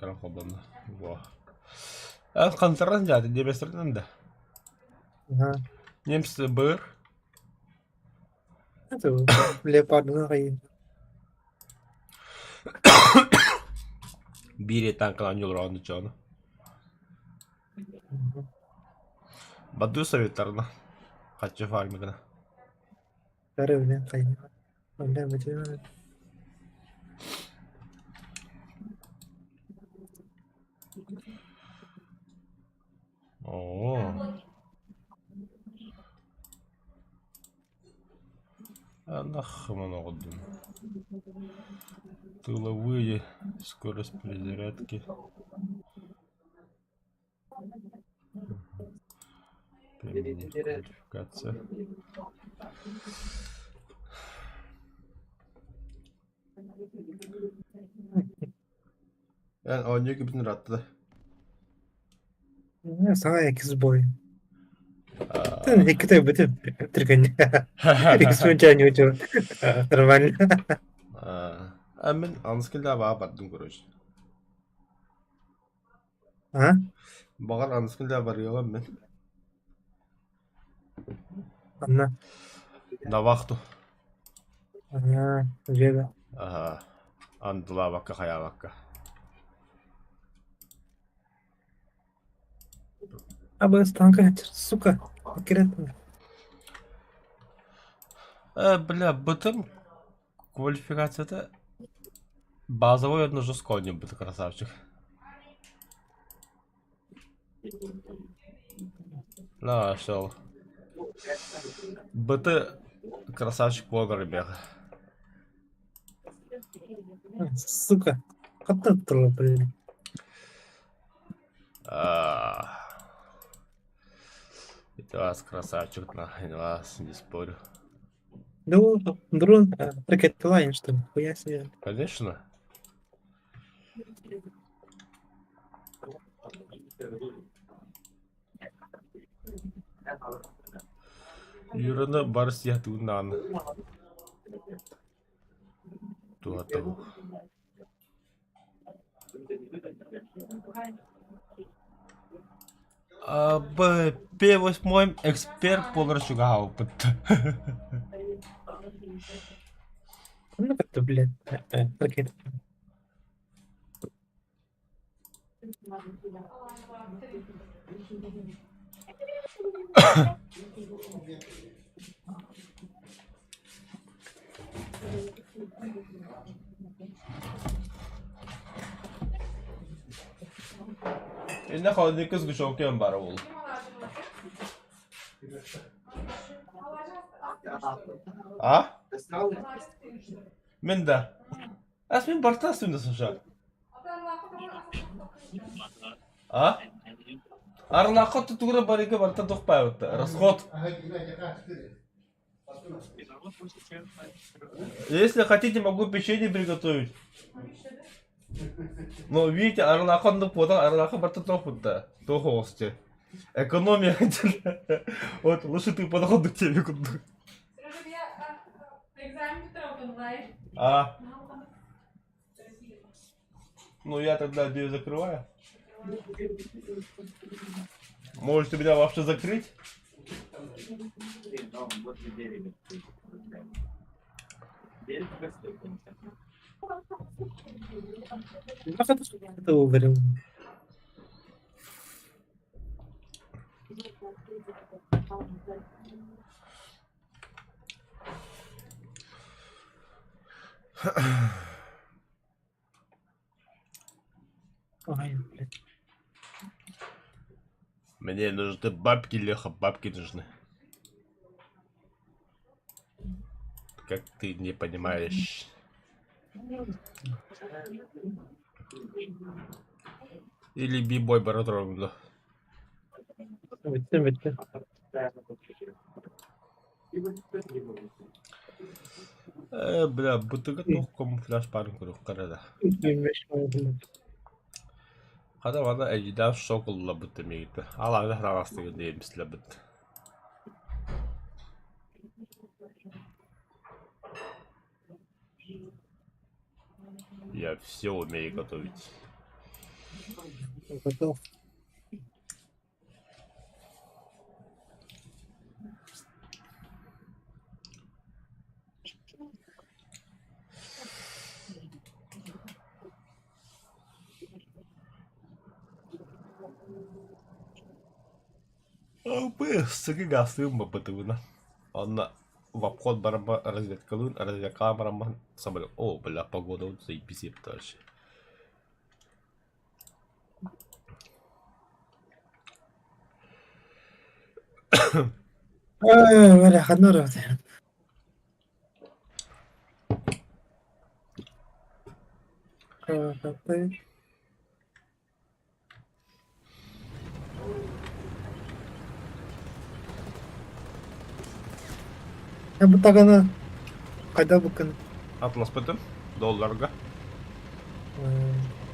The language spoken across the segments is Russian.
Kalian koban na. Wah. Kantaran dati, di ba street nanda? James Burr. Itu leopard nga kayo. Biri tankalan yol round чоно. Баду советарна. Хочу фармигна. Pero wala kayo. Wala ba dyan? О. Нахмано годин. Тыловые, скорость перезарядки. Применить квалификация. Yani oynuyor gibi bütün rahatladı. Sana X boy. Itu kita betul terkena. X macam ni macam termal. Ben anıskilde var baktım kuruş. Ha? Bakar anıskilde var ya ben. Anna. Da vaktu. Ha, jadi. Andıla bakka haya bakka. Абы станка сука. Конкретно. Бля, бытым квалификацияда базовой одно жесткое быты красавчик. Нашел. Быты красавчик блогер, ребята. Сука. Катар турла, блин. Это вас красавчик, нахрен вас, не спорю. Ну, дрон ракет лайн, что ли? Хуя себе. Конечно. Юрана барс я тут нан. Туату. P8 эксперт полрачуга опыт. Ну как-то, блядь. Окей. Ne kadar kız güç okuyan bari oğlum. А? Мен да. Аз мен бартастым да слушам. А? Арнаққа тұтығыра бар еке барта тоқпай өтті. Расход. Если хотите, могу печенье приготовить. Но видите, арнаққа подан арнаққа барта тоқпытта. Тоқуғысты. Экономия. Вот, лучше ты подходу к тебе куда. А? Ну я тогда дверь закрываю. Можете меня вообще закрыть? Это угорел. Ой, блядь. Мне нужны бабки, Леха, бабки нужны. Как ты не понимаешь? Или бибой баратрогну. Bitti. Бля, бутыга тоқ камуфляж барын көріп қарада. 25 oldu. Қада бана әжидав шоколла бұтты мегітті. Ал ағда рағастығы деймісілі бұтты. Я все умею готовить. Готов. Сыгы гастығым ба бұтығына. Онна в обход бараба разведкалын, разведка бараба самолет. О, бля, погода вот заебись дальше. ولا خدنا رحت. Bu tagana kayda bakın. Atlas бұтым, долларға.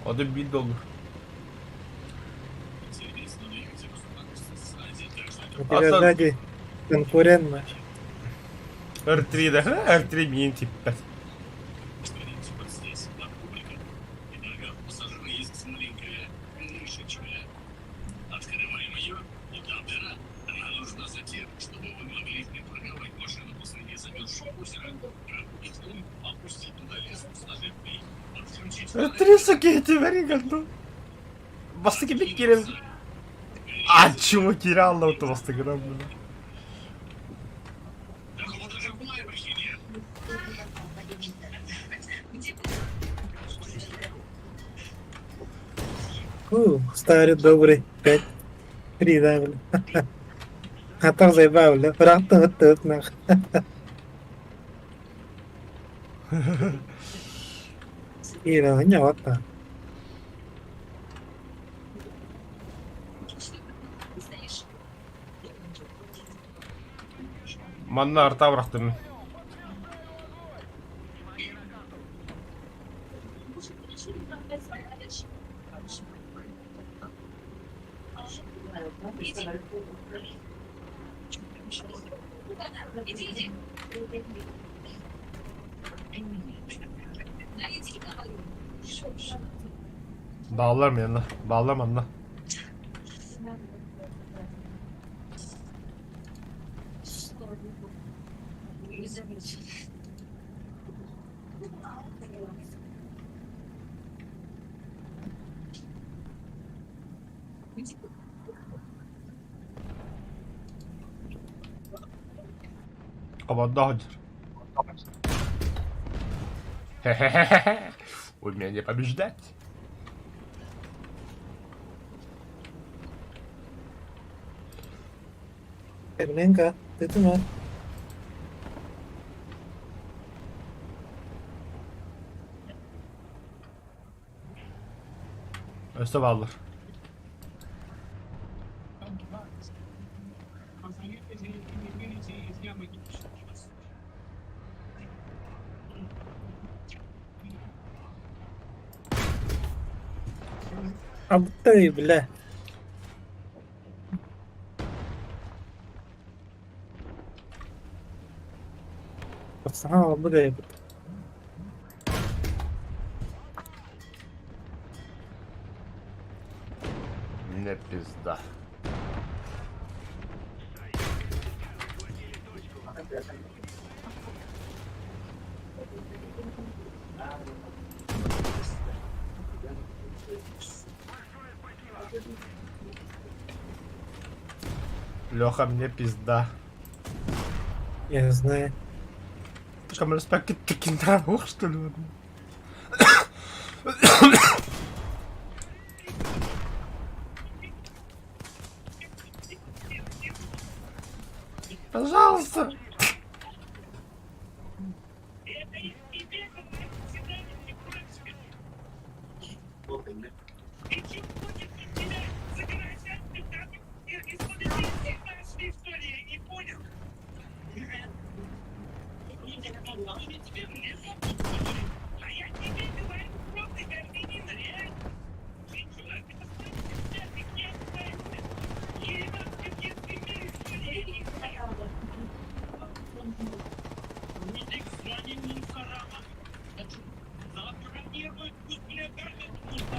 Оды $1. У тебя сзади конкурент наш. R3, да? R3 мин тип 5. R3 сокети, вери гандо. Бастыки бек керем. А, чего киралла то бастыки да bunu. Старый добрый 5-3, да, блин. А так заебал, да? Правда, вот нах. И да, не вот так. Манна арта бырақтым. Bağlar mı yanına? Bağlar mı yanına? Команда Гончар. Хе-хе-хе-хе. Умение побеждать. Ленка, ты туман. Öste varlar. Абдай, бля. Пацана, бля. Не пизда. Леха, мне пизда. Я знаю. Ты камера спакет таким ух, что ли? Пожалуйста.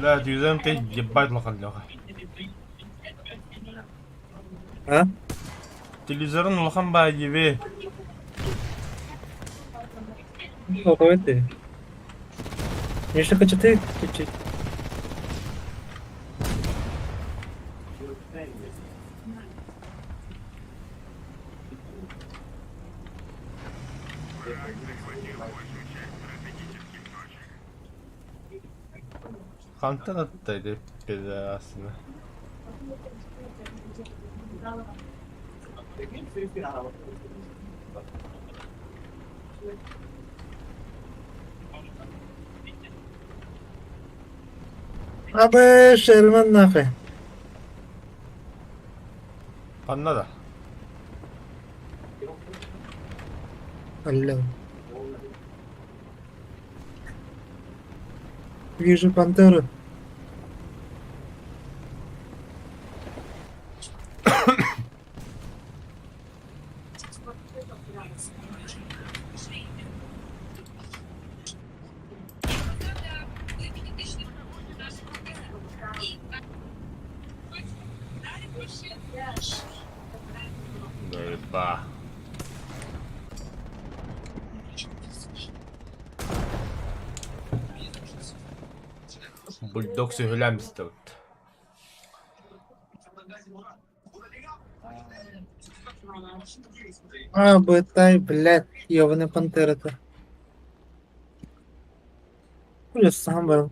لا تيزان تي ебать лохан Леха. А? Телевизорын лохан ба ебе. Ого, ты. Я что хочу ты чуть-чуть. Хантер attaydı pederasını. Абе, Шерман нахуй. Anla da. Алло. Вижу пантеру. Ну еба. Бульдог söylemizdi. А, бытай, блядь, ёбаная пантера-то. Хули сам был.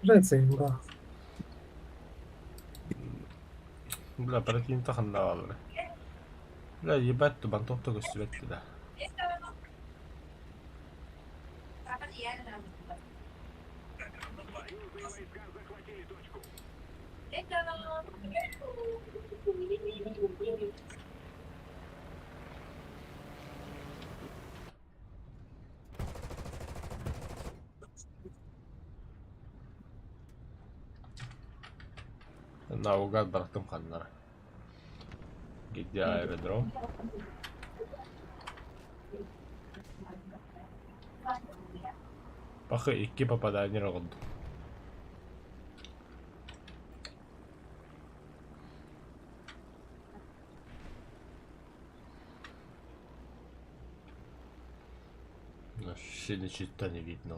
Нравится им, да. Бля, прикинь, таханна валлы. Бля, ебать, тубан тоқтық өстібетті да. Наугад бырақтым ханнара. Где аэродром? Пахы 2 попадания oldu. Сильно чисто не видно.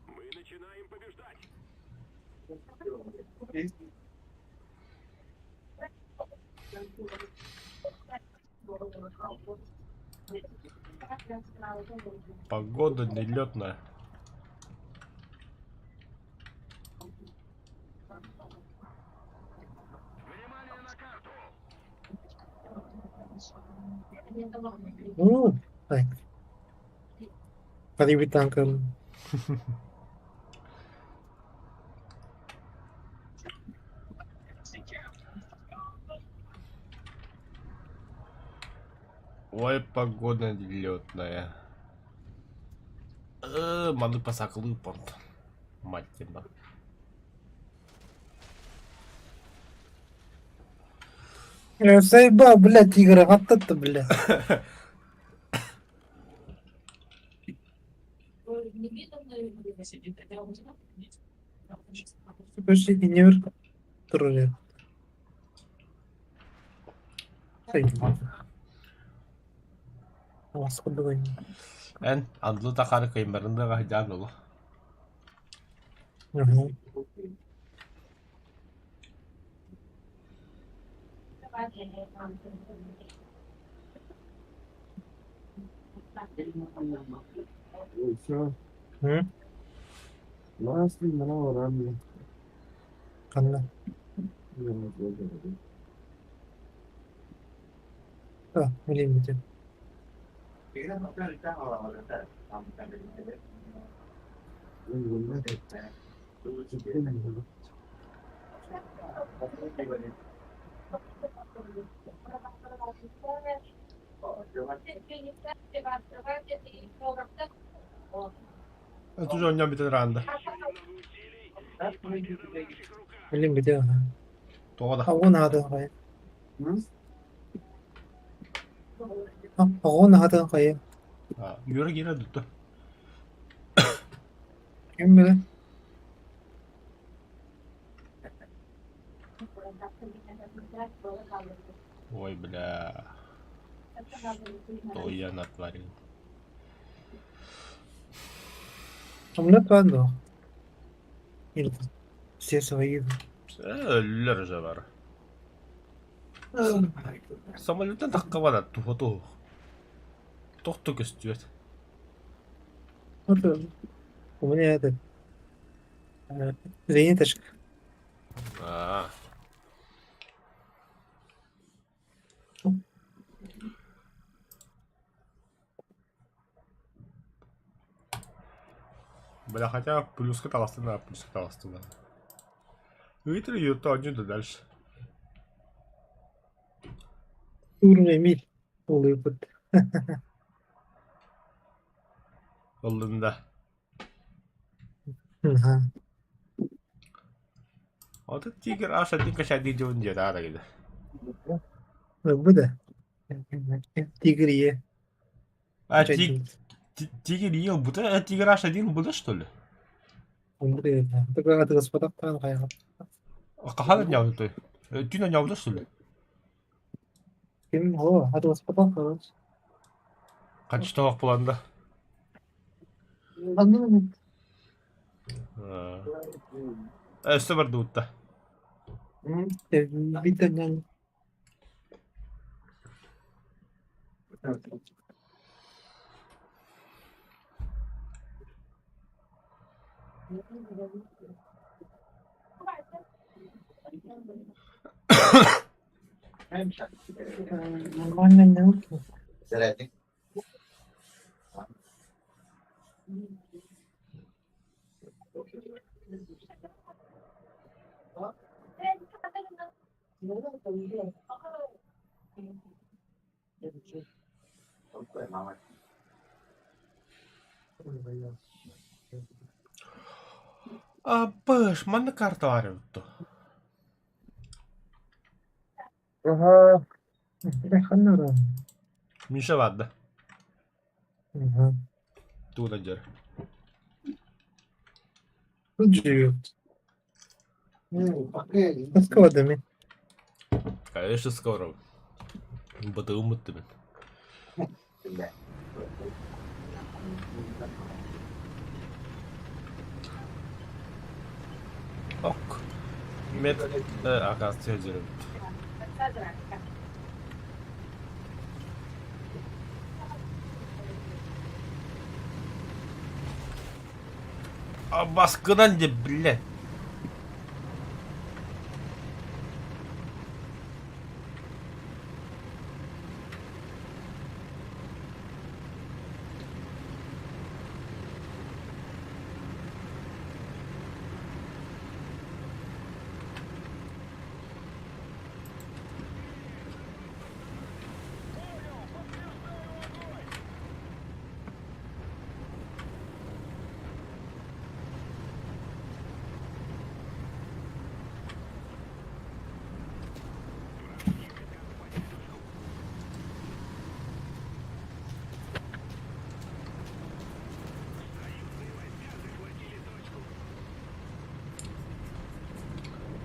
Мы начинаем побеждать. Погода нелетная. Внимание на карту. Ну, так. Подъебить танком. Ой, погода нелетная. Маны посаклы понт. Мать тебя. Заебал, блядь, игра, вот это, блядь. Почти не вер. Тролль. Заебал. Господи. Андлы такары каймарында гайдан олу. Ага. Все, Hı? last thing I know what I'm Kanla. Ah, bileyim bir de. Это уже у меня битен ранда. Bileyim bir de. Тода. Ako na hata kayo. Ako na hata kayo. Yürü yine tuttu. Kim bilir? Ой, бля. Что я натворил? Hamlet var mı? Yine size sayıydı. Ölüler же var. Самолеттен таққа барады, туфа-туф. Тоқты көстüет. Orada. Bu ne ya da? Zeyni taşık. Бля, хотя плюс каталасты надо, плюс каталасты надо. Витри ее то один да дальше. Uğrun Emil. Oluyor bu. Yolunda. Ha. Вот этот тигр аж один качает видео не да, да. Bu da. Tigriye. А Один. тигр ел, будто тигр аж один был, что ли? Он buraya. Tekrar adı ıspanak falan kayar. Кахана не ауды той. Тюна не ауды, что ли? Kim o? Adı ıspanak falan. Қанша тамақ планда? Anlamadım. Өсті бір дуытта. Bir tane. Normalde ne oldu? Pös, manna kartta harjoittu. Ага. Бляха, норм. Missä vadda? Ага. Tuutajär. Тут живет. Окей. Ну, с кодами. Конечно, скоро. Батыл мыттымын. Ok. Met... Оказывается, я Baskıdan de bile.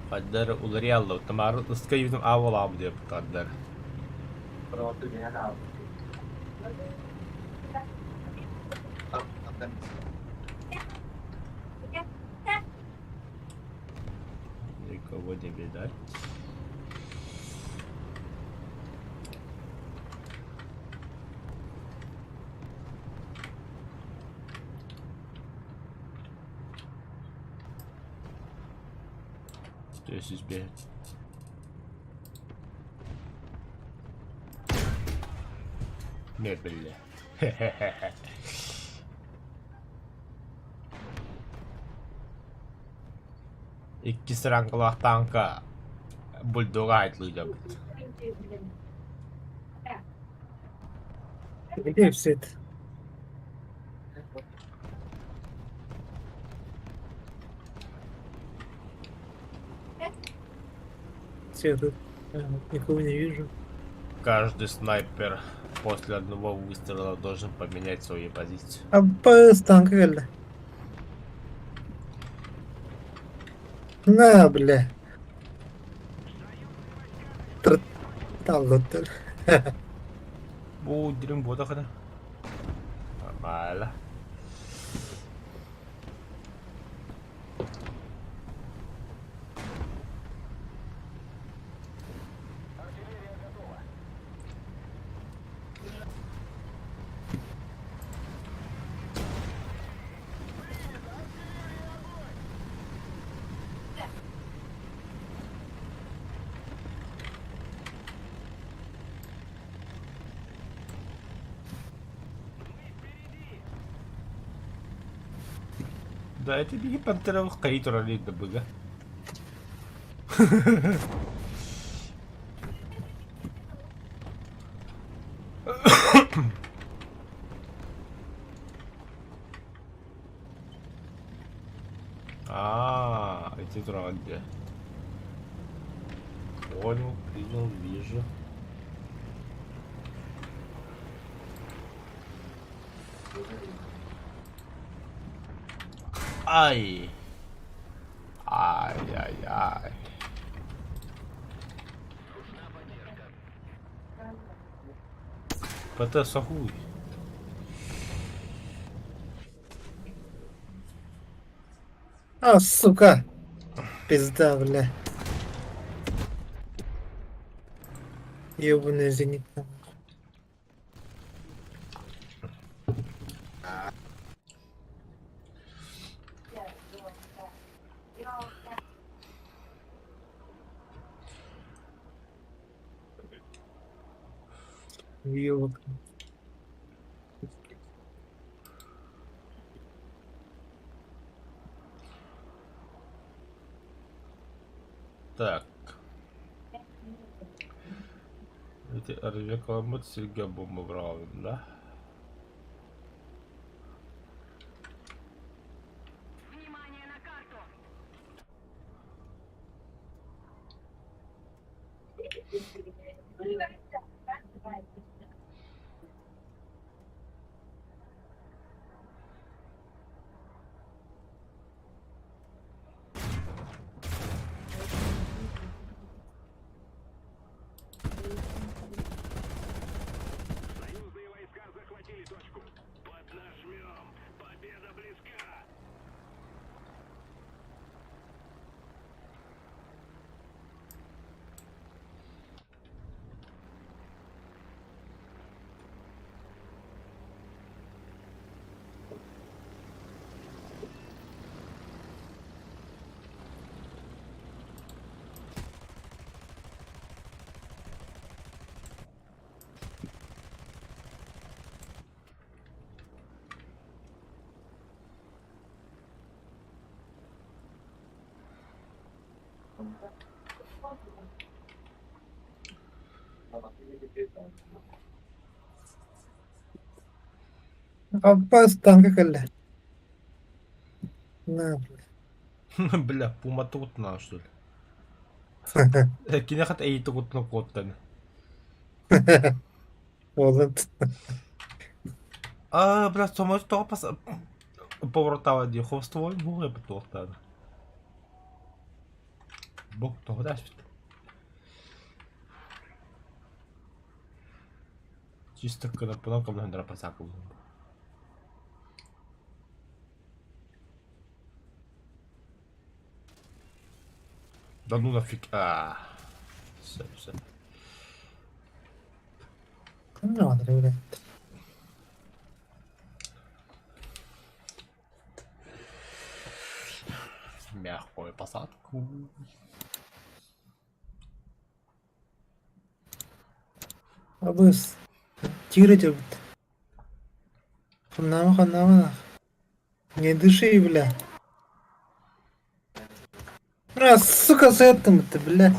Kadar uları yallı. Tamarı ıska yüzüm aval abi diye bu kadar. Никого не видать. Здесь избегать. Не, бля. İki sırankılah tanka bulldog'a aytılacak. Где все это? Все тут. Никого не вижу. Каждый снайпер после одного выстрела должен поменять свою позицию. А по станку geldi. На, бля. Таллоттер. Bu dilim bu da kadar. Malah. Да, это беги пантера кайт ролик да быга. Эти тролли. Понял, принял, вижу. Ай. Ай-яй-яй. ПТ сахуй. А, сука. Пизда, бля. Ёбаный зенит. Ёб. Так. Эти радиокаламбот Сергея бомба брал, да? Внимание на карту! Союзные войска захватили точку. Поднажмем. Победа близка. Аббас танка калля. На, Бля, пума тут на что ли? Кинахат эй тут на коттен. Оланд. Бля, то може това повратава диховство и му е бетортана. Бог, това да ще. Чисто къде пъна към на драпасака. Да ну нафиг. Все. Ну, ладно, Мягкую посадку. Аббас. Тигры вот. Ханама. Не дыши, бля. Сука, с этим-то, бля.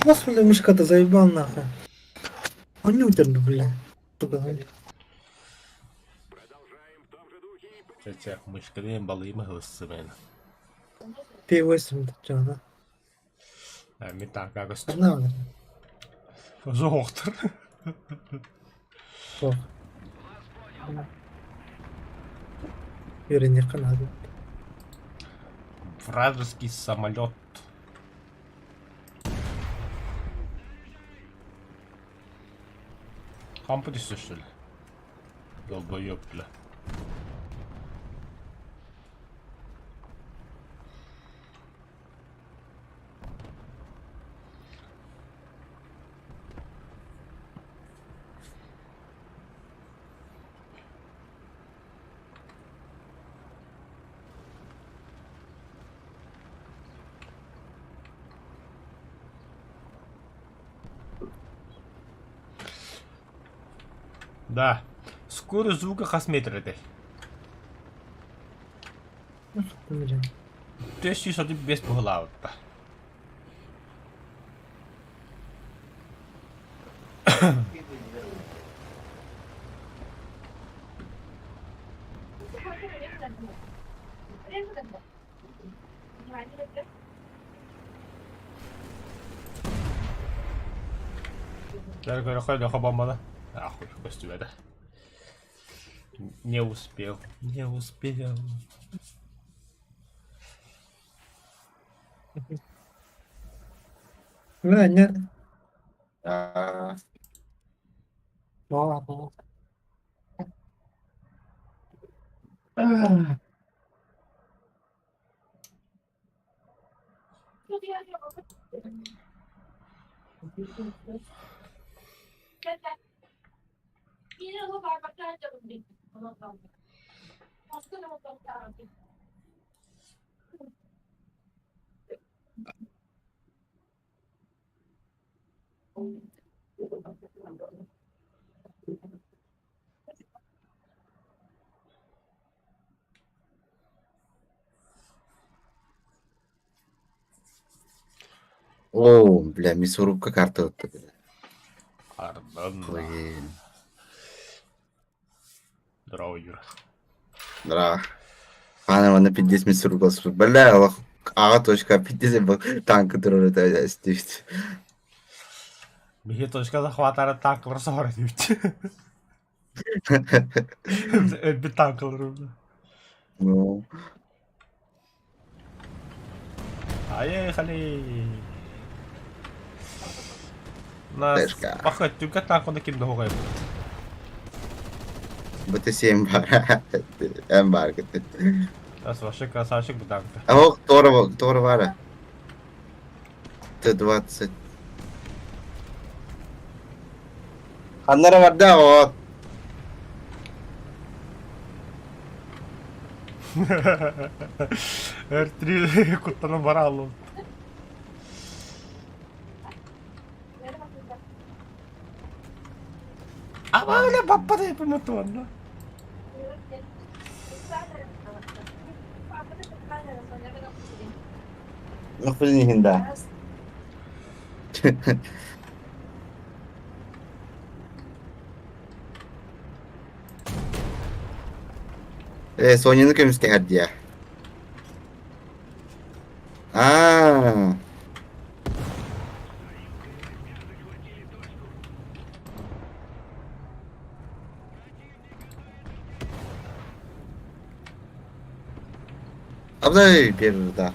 Господи, мышка-то заебал нахуй. Он не утерну, бля. Сука, Продолжаем в том же духе и Чачах, мышкаleen балима гласымен. P8, чё, да? Mitä kaikesta? Одна, Zochter. Что? Верни Канаду. Вражеский самолет. Компьютер, что ли? Долбоёб, бля. Да. Скорость звука хасметрите. Блин. Ты что ты без поглавта. Дорогой, ходил бомба. Ахуй, костюм это. Не успел. Бля, нет. Ладно. О, бля, мясорубка карта вот, бля. Блин. Здорово, Юра. Да. Ана на 50 метров ругался. Бля, ага, точка 50 был танк, который это стивит. Беги точка захвата танк разорвать. Это танк ровно. Ну, Поехали. Нас Тежка. похотюка танку накинул гайб. БТ-7 бар. М-бар. Нас вообще красавчик бы танка. А вот Тора вара. Т-20. Аннара варда вот. R3 кутана баралу. А бля, попадай по мотору. Ну, блин, да. Сонины көміске хәрдия. Абдай первый, да.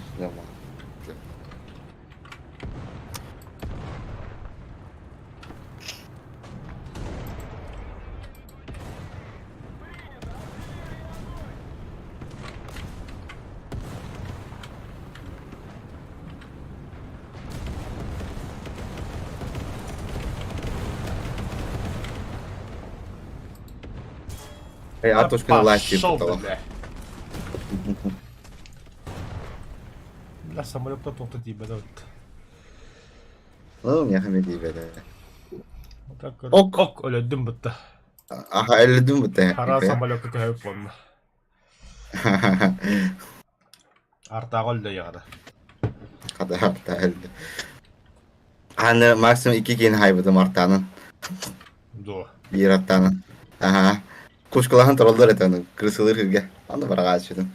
А то, что ласти Пошёл ты, потолок. бля. Бля, самолет тут тебе дают. Ну, мне хамеди беде. Ok, öyle düm bitti. Aha, elledim bu da. Hara самолетка көйіп болны. Артағы өлді яғды. Kadar da elde. Hani maksimum 2 keyin hayvadım artanın. Ду. Bir artanın. Aha. Kuşkulahan trollar etanın. Kırısılır hırge. Onu bırak açıyordum.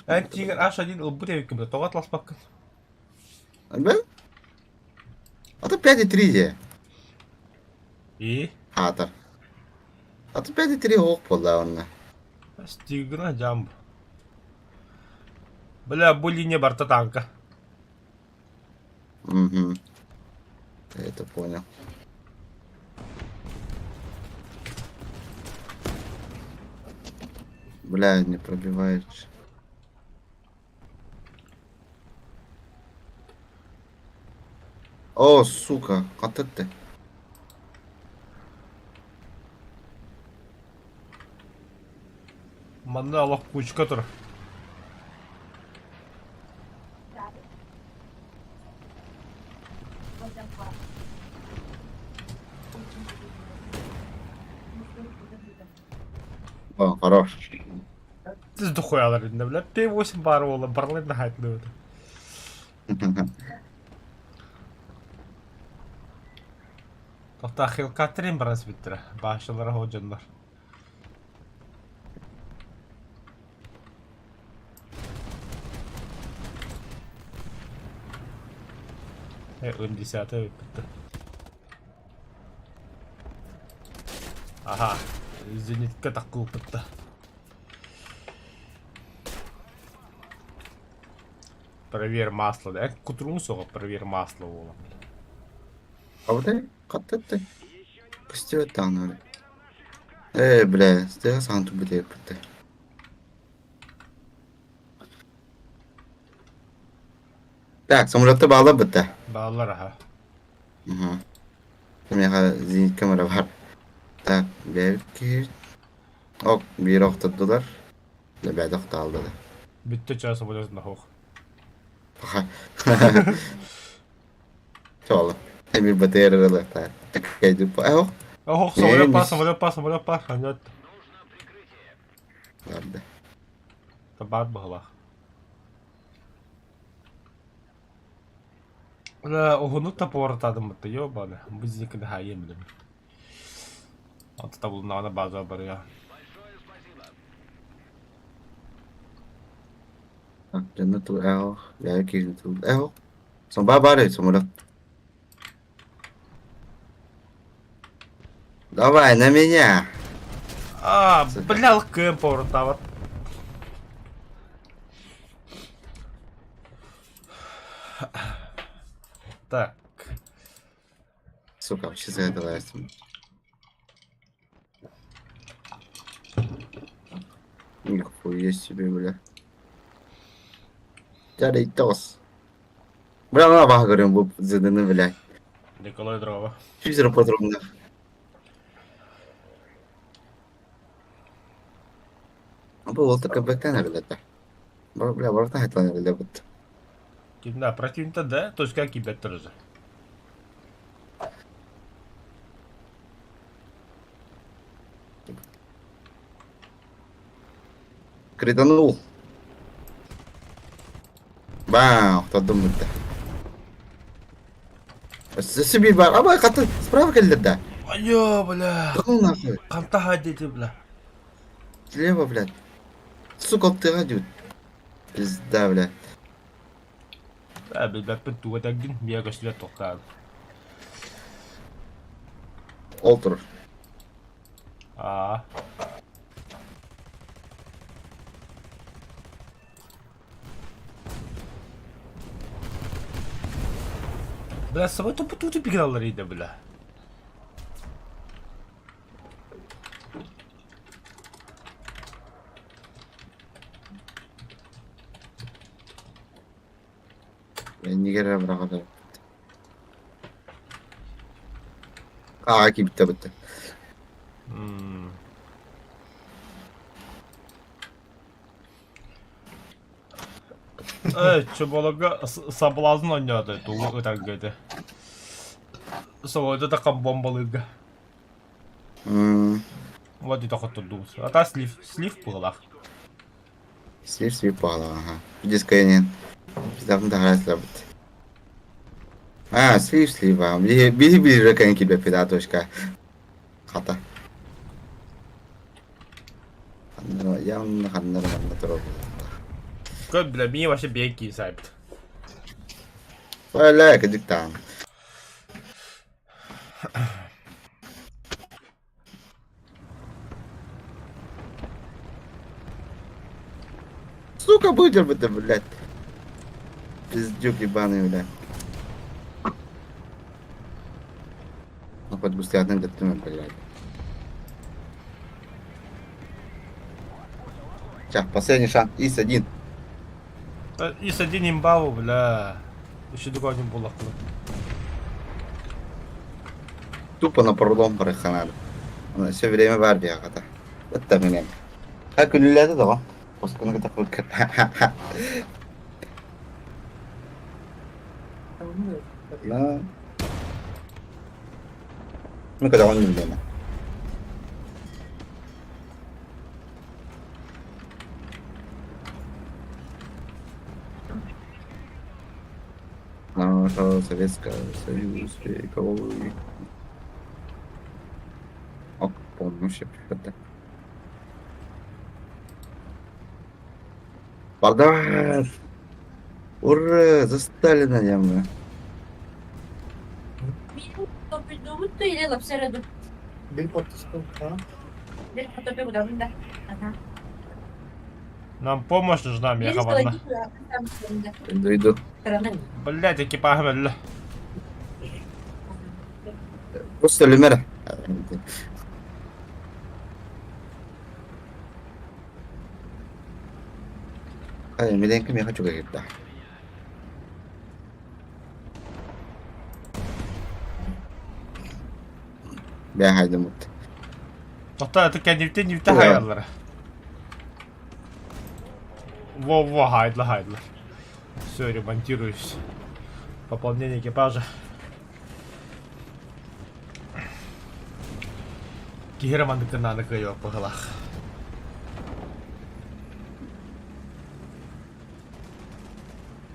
Ән тигер H1 ұлбы деп екім, тоғат ласпаққын. Ben? O da 5-3 diye. И? Atar. O da 5-3 oğuk oldu onunla. Стигна джамб. Бля, бұл линия барта танка. Угу. Я это понял. Бля, не пробиваешь. О, сука, от это. Манда Аллах кучка тұр. О, хорош. Тіз дұхуялар енді, бля. P8 бары олы, барлайында хайтын өді. Тоқта Хилкатрин біраз біттірі. Башылары ходжандар. М10 бітті. Ага, зенитке таққылып бітті. Проверь масло, да? К утру соға проверь масло олы. А вот это, от это. Пусти там, ну. Бля, сделай сам тут будет. Так, самолетті bağla bitti. Bağlar aha. Угу. У меня зенит камера var. Так, belki... Ok, bir oktadılar. Ne bir okta aldılar. Bitti çay samolotunda hoq. Aha. Çoğalım. Bir bateri rılı. Tak, kaydı. Oh. Hoq, самолет бар. Ханят. Nerede? Tabat bağla. Огонута поворотадым мытты, ёбаны. Быздикini хайем билем. Антыта булнагана база бар я. Jangan tuh L, ya gitu. L, sama babar ya semua. Давай на меня. Бля, ЛКМ поворотават. Так. Сука, вообще за это лазит. Нихуя себе, бля. Дядя Тос. Бля, на бах говорим, bu заданы, бля. Николай Дрова. Физер подробно. Bu olta köpekten bile de. Bля, burada haytan bile bu. Да, противник-то да, то есть как ебать тоже. Кританул. Бау, кто думает-то? Себе бар. Абай, каты справа келді да. Айо, бля. Да ну нахуй. Камта ходите, бля. Слева, блядь. Сука, ты радио. Пизда, блядь. Бля, пенту один, я гослет тоқтады. Олтур. Бля, с собой тупо играл Рида, бля. Ben Niger'e bırakalım. Aa, ki bitti. Чеболога соблазн oynuyordu. Doğu ötengedi. Sonra da kan bombalıydı. Вот и так вот тут. А та слив пылах. Слив пала, ага. Диская нет. Пиздавно догадаться работать. Слив, а. Били раканки бе пида точка. Хата. Явно ханнар троп. Как, бля, мне вообще бейки сайпт. Валя, кадик там. Сука, будешь бы ты, блядь. Пиздюк ебаный, блядь. Ну, хоть бы стоят на детстве, блядь. Сейчас, последний шанс. Ис один. И с один имбау, бля. Еще другой не было. Тупо на пролом барахана. Она все время в армии, а-то. Это меня. Как у людей это, да? Пускай на такой как. Да. Ну, когда он не видно. Наша Советская Союз вековой. О, помню, все это. Бардак! Ура! За Сталина ямно. Доводьте і лила всереду. Біл потиску, а? Десь по тобі буде, да? Ага. Нам помощь нужна, мне Лізь, хавана. там буде. Иду. Блять, экипаж, бля. Просто люмера. Ай, миленьким я хочу как-то. Бля, хайда мут. Тоқта, это кәневте хайдылар. Во, хайдлар. Все, ремонтируюсь. Пополнение экипажа. Кихерамандыка надо кайо по голах.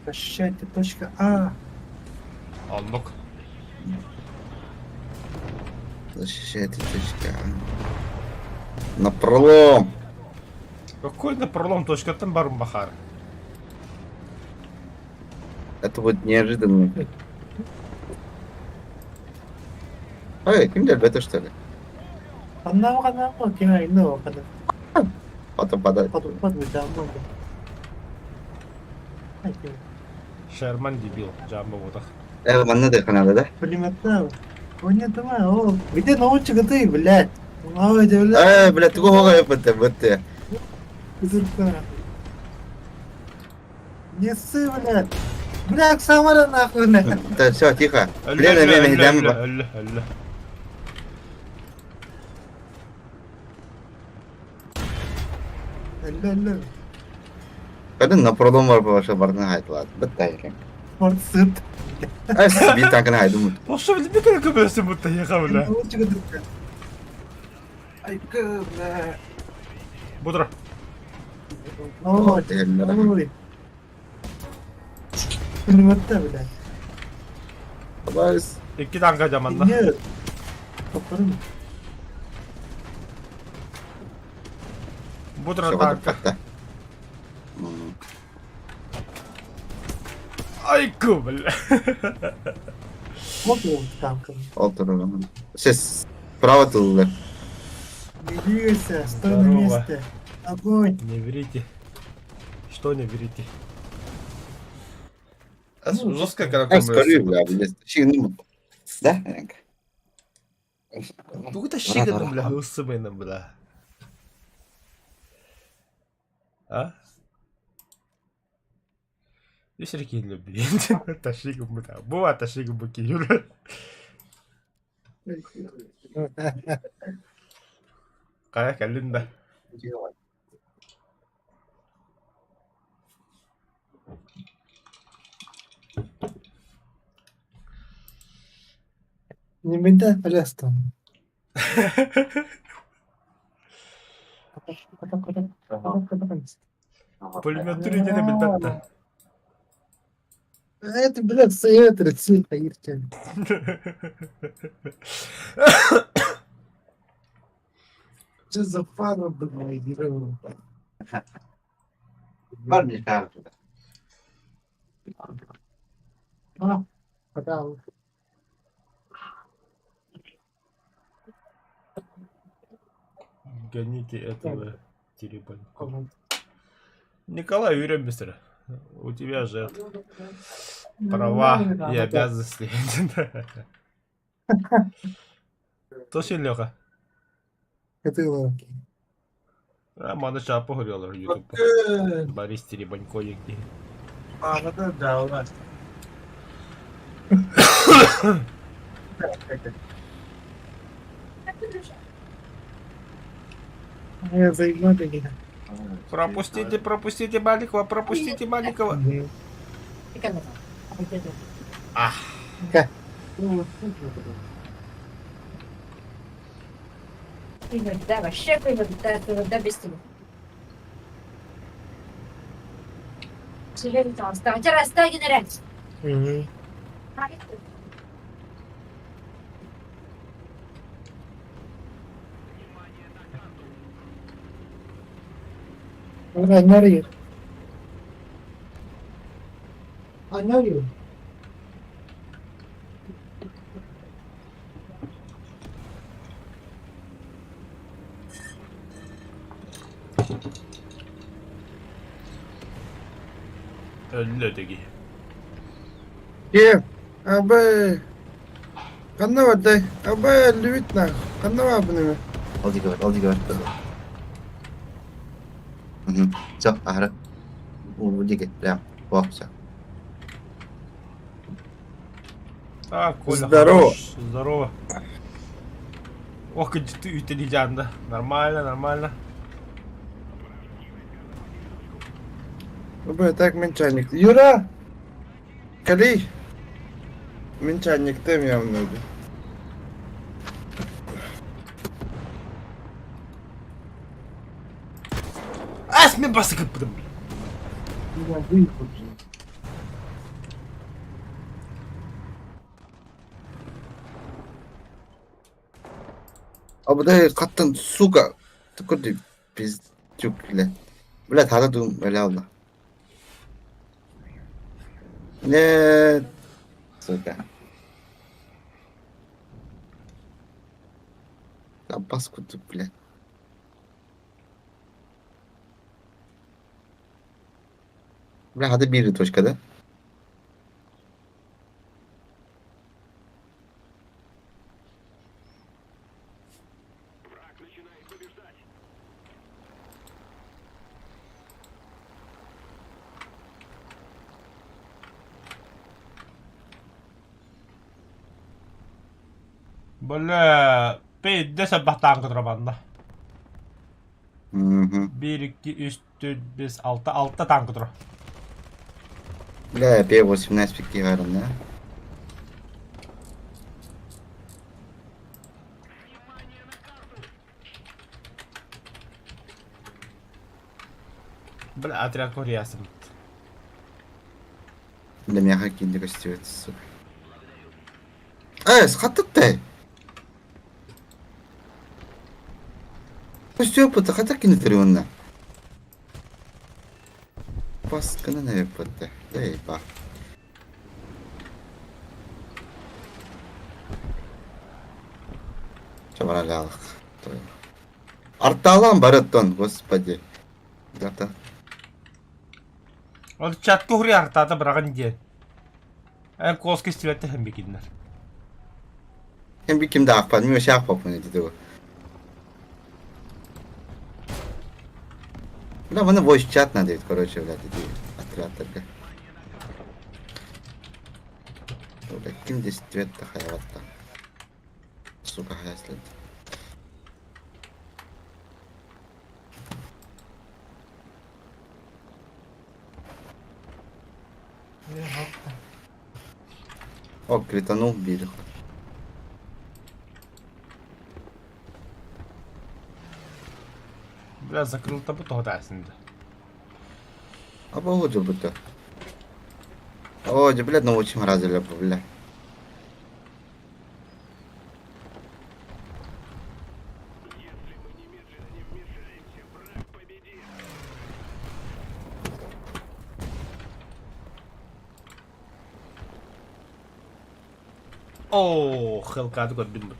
Прощайте, точка А. Аллок. Защищайте точка. На пролом. Какой на пролом точкаттан барым бахар. Это вот неожиданно. Ой, кимдер бета что ли? Канава, кина ино, кана. Потом подать. Потом дамо. Шерман дебил. Джамбо вот так. Манна да канада, да? Пулемета. Понятно, о. Где научка ты, блядь? Ой, да, блядь. Блядь, ты кого бета? Зурка. Не ссы, блядь. Блядь, самара нахуй, блядь. Да, все, тихо. Алля, Блин, алля, я не дам. алля, алля, алля. Алло. Когда на пролом var başa bardan haytlat. Bitta ekan. Спорт сыт. Bir tankını haydım. Вообще, блядь, мне как бы будто ехал, бля. Научка ты. Ай, блядь. Будро. Ой, ой. Пулемета, блядь. Bas. İki tanka camanda. Нет. Попробуй. Будро Все, танка. patta. Айку, бля. Вот он танком. Oturun. Siz prava tıldı. Не двигайся, стой на Здорово. месте. Огонь. Не врите. Что не врите? Ну, Жестко, когда Ay skoruyor ya. Şimdi mi? Da? Тугда щиганом, бля, усымайным, бля. А? Düşürken любви. Taşıyım bu da. Bu var taşıyım bu ki. Yürü. Kaya kaldın da. Не ментай, пожалуйста. Пулеметleri gene bilmem. Это, блядь, сетр, тихо, Иртя. Что за фана, блядь, Var mı kartı? А, потому. Гоните этого теребанька. Николай Юрьевич, у тебя же права и обязанности. Точно, Леха? Это локи. А, мана сейчас погорел YouTube. Борис Теребанько егди. А, вот это да, у нас. Я заебал меня. Пропустите Маликова, пропустите Маликова. Ах. Да, вообще, да, без тебя. Сигарету оставьте, растай, генераль. I know you. I know you. Öldü. Kim? Abi. Kanna var day. Abi lübit na. Kanna var bunu. Aldı gör. Все, агра. Удиги, прям. О, все. А, Коля, Здорово. хорош. Здорово. Ох, ты интеллигент, да? Нормально. Abi tak mençanlık. Yura. Kali. Mençanlık demiyorum öyle. Ась, мне басы как будто. 아무데 같은 수가 그것도 비슷해. 몰라 다다도 몰라 올라. 네. 수가. Abbas kutup bile. Bile hadi bir Toşka'da. Враг начинает побеждать. Böyle bir de sabah tankı banda. Hı hı. 1, 2, 3, 4, 5, 6. 6 tankı duru. Bile P18 pikki var onda. Böyle отряд Kore'yasın. Bile мяха кинди костюет, сука. Схататтай. Костюм пыта хата кинди онна. Паскана не пыта. Дай ба. Чаваралах. Арталан бараттон, господи. Да-да. Ол чатка хури артада быраган диен. Коски стилетте hem bikinler. Hem bir kim de akpan, mi şey akpan ne dedi o. Да, вона voice chat надо, короче, блядь, иди отряд. Ким здесь цвет-то хаяватта. Сука, хаяслет. О, кританул берег. Biraz закрыл табу того дайсында. А погодил бы то. О, да, блядь, научим разделя, бля. Если мы немедленно не вмешаемся, враг победит. Oo, xilqadı gördüm.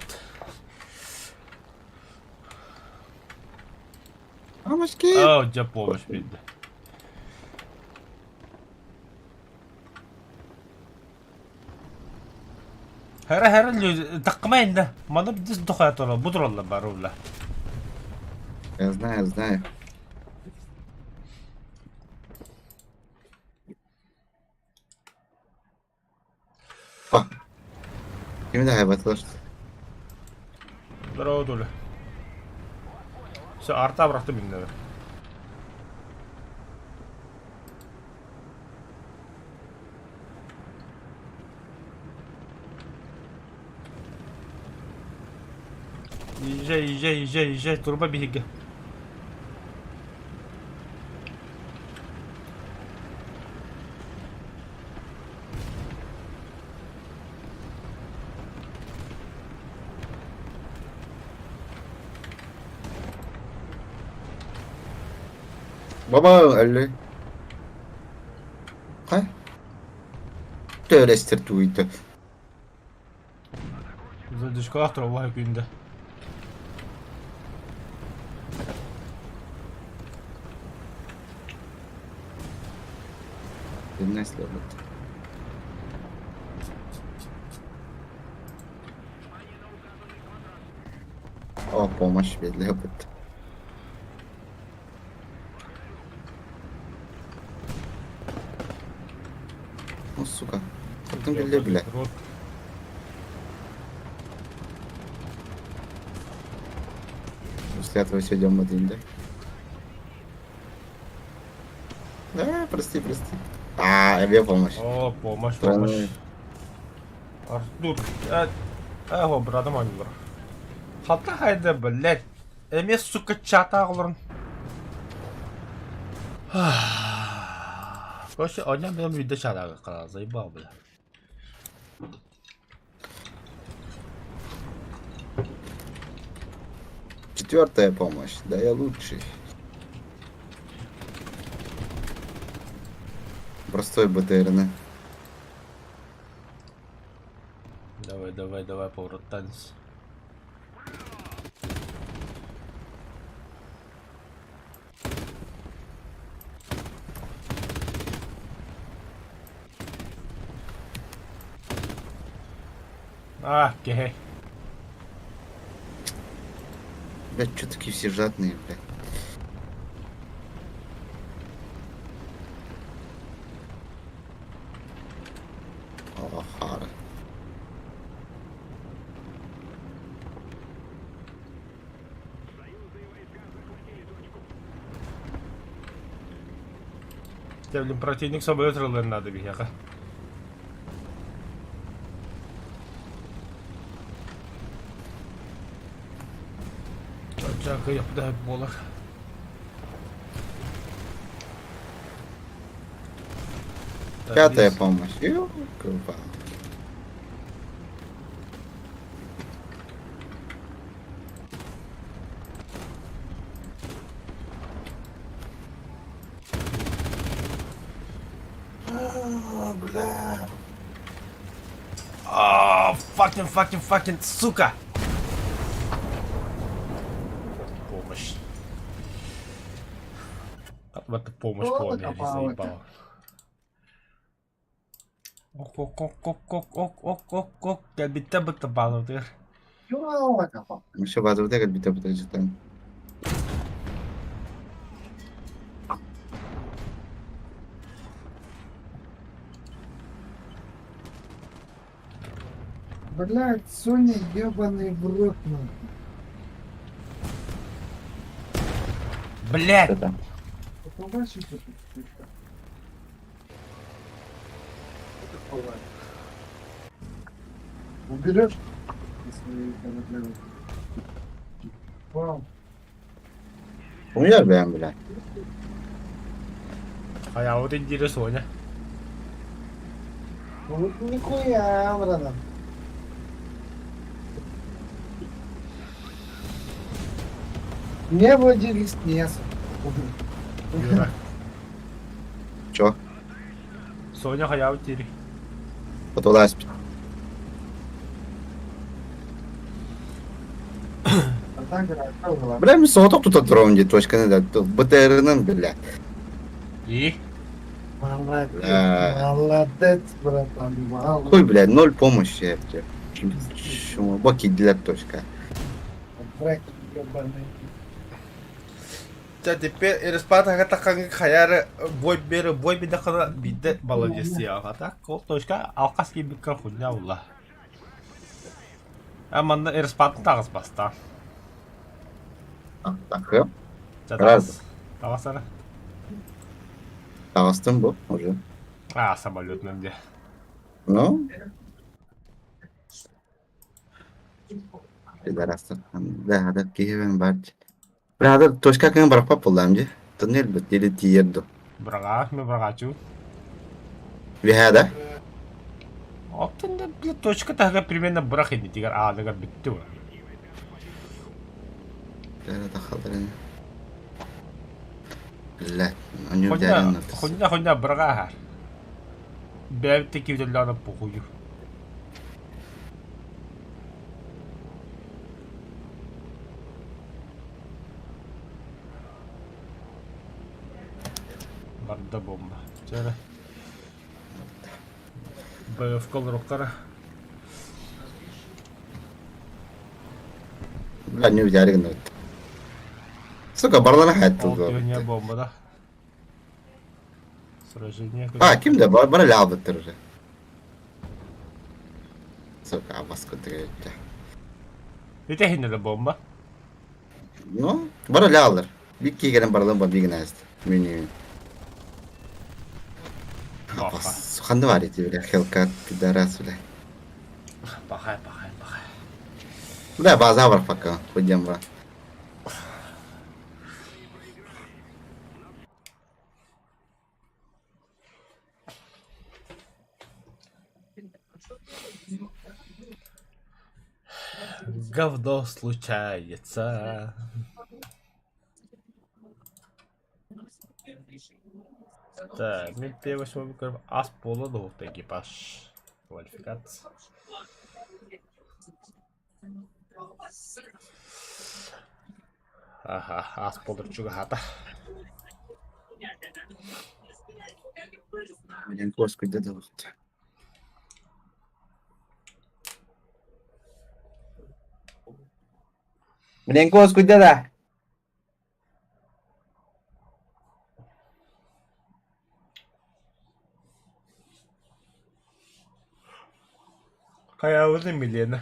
Мамочки. Oo, cep olmuş bildi. Her takmayın da. Bana bir diz dokuyat ola. Budur ola bari ola. Я знаю, знаю. О. Kimi de hayvatlar. Bravo dolu. Şu arta bıraktı binleri. Езжай, турба беги. Baba öyle. Ha? Törestir tuydu. Задышка автора Аллах'ı günde. Ne следует? О, помощь для опыта. Ну, сука. Потом бля. Рот. После этого все идем один, да? Да, прости. Авиапомощь. О, помощь. Странно. Артур. О, брадым анылар. Хата хайда, блядь. Эмес, сука, чата ağlarım. Koşu, oynayan benim video çata ağlar. Zayıf abi. 4-я помощь. Да я лучший. Простой БТР. Давай, поворот танец. Кехе. Блядь, что такие все жадные, блядь. О, хара. Тебе, блин, противник самолетов надо бегать. Чакай, я подаю болах. Пятая помощь. Крупа. Факин, сука! Помощь. Вот это помощь по Америке заебала. Ок. Я биття бытта балывдыр. Еще базовый тегать битва там. Блядь, Соня, ебаный в рот, нахуй. Блядь! Это. Побачиш, що тут пишка? Уберешь? Если корабли. Вау. Умер, блядь. А я вот интересуюсь. Ну нихуя, братан. Не владелись леса. Юра. Чё? Соня хаяв тири. Потуда спит. А так, была. Бля, ми соток тут отровнди, точка не да. БТР, блядь. И? Молодец, Да. молодец, братан, молодец. Хуй, блядь, 0 помощи, блядь. Чему? Боки для точка. Брат, ебаный. Теперь респата хатакан хаяр бой бидахана бидде баладес я хата. Кол точка алкас кибикка хуйня ула. Аманда респатын тагыз баста. Так, я. Раз. Тавасара. Тағыстым бұл, уже. Самолет где? Ну? Пидорастар. Да, да, кейвен барды. Бля, точка кең барып қап болдам же. Туннел бит, или тиерді. Брагачу. Вихада? Оптен да точка тага примерно брах иди тигар дагар битти ура. Да, тахалдырын. Блядь, универдиален отыз. Хуйня брага. Бәв теки үдәлләр похуй. Барда бомба. Чара. БФ колороккара. Бля, не универдиален отыз. Сука, барлана хайтты. Не бомба, да? Сражение. Kimde? Bana lav bitirdi. Сука, баску тегетті. Ите хинде да бомба. Ну, бара лавлар. Bir kegenen baradan ba bir näst. Meni. Бас, ханды бар еді, бля, хелкат, пидорас, бля. Пахай. Бля, база бар пока, пойдем, бра. Говно случается. Так, мен Т-8 көріп ас болады ол экипаж. Квалификация. Аха, ас болдыр чуга хата. Менен коскуйда да болду. Менен коскуйда да. Каябыздын билени.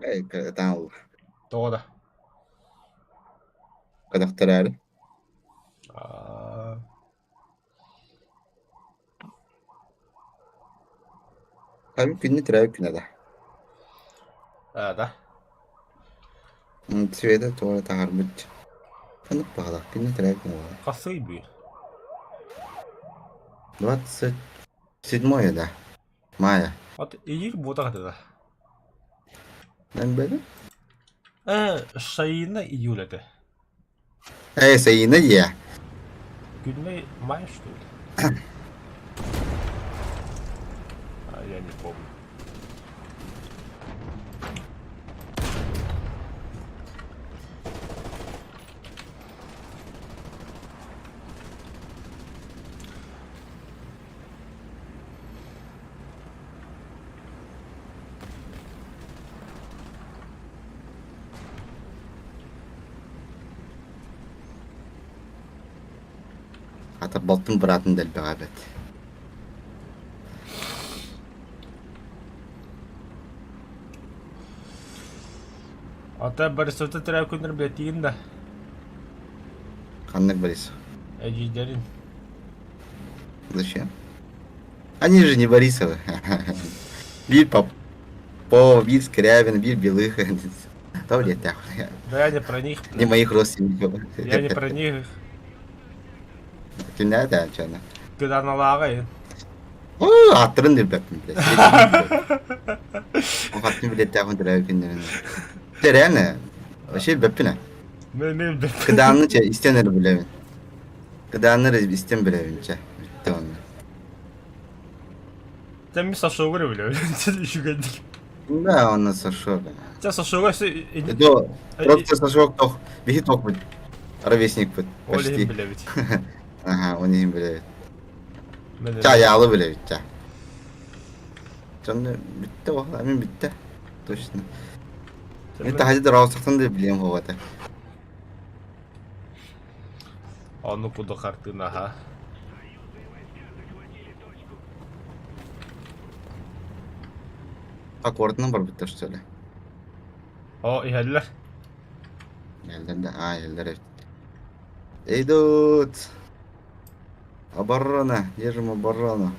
Эй, там Тоғда. кадактар әлі. Abi günlük teravih günü de. Да. Света тоже тахар быть. Канып бағалақ günlük teravih günü var. Қасы бүй. 27 да. Мая. От июль бота да. Ben böyle. Шайына июль это. Sayını ya. Гүлмей май, что ли? Я не помню. Hatta baltın bırakın del beraber. Ата Борисовты тірәу күндір білетейін да. Kanlık Борис. Әжейдерін. Зачем? Они же не Борисовы. Bir Попов, bir Скрябин, bir Белых. Да вряд ли. Да я не про них. Не моих родственников. Я не про них. Kimler de canım. Гыданалағы. Attırın diyor bakayım bile. O hattını bile telefon teravih günlerinde. De реально. Şey bepine. Мен де. Gıdanlıca istenir bile. Gıdanları isten bile önce. Bitti onu. Sen mi сошел бля? Еще годик. Да, он нас сошел. Тебя сошел, Да, просто сошел тох. Беги тох быть. Ровесник быть. Олин, Почти. бля, ведь. Ага, он им bile. Мен Çayalı bile bitti. Sonra bitti o. Emin bitti. Точно. Ben de hadi de rahatsızlıktan da biliyorum havada. Onu kudu kartına ha. Bak oradan var bitti şöyle. O ihaller. Elden de elder evet. Ey dut. Оборона, держим оборону.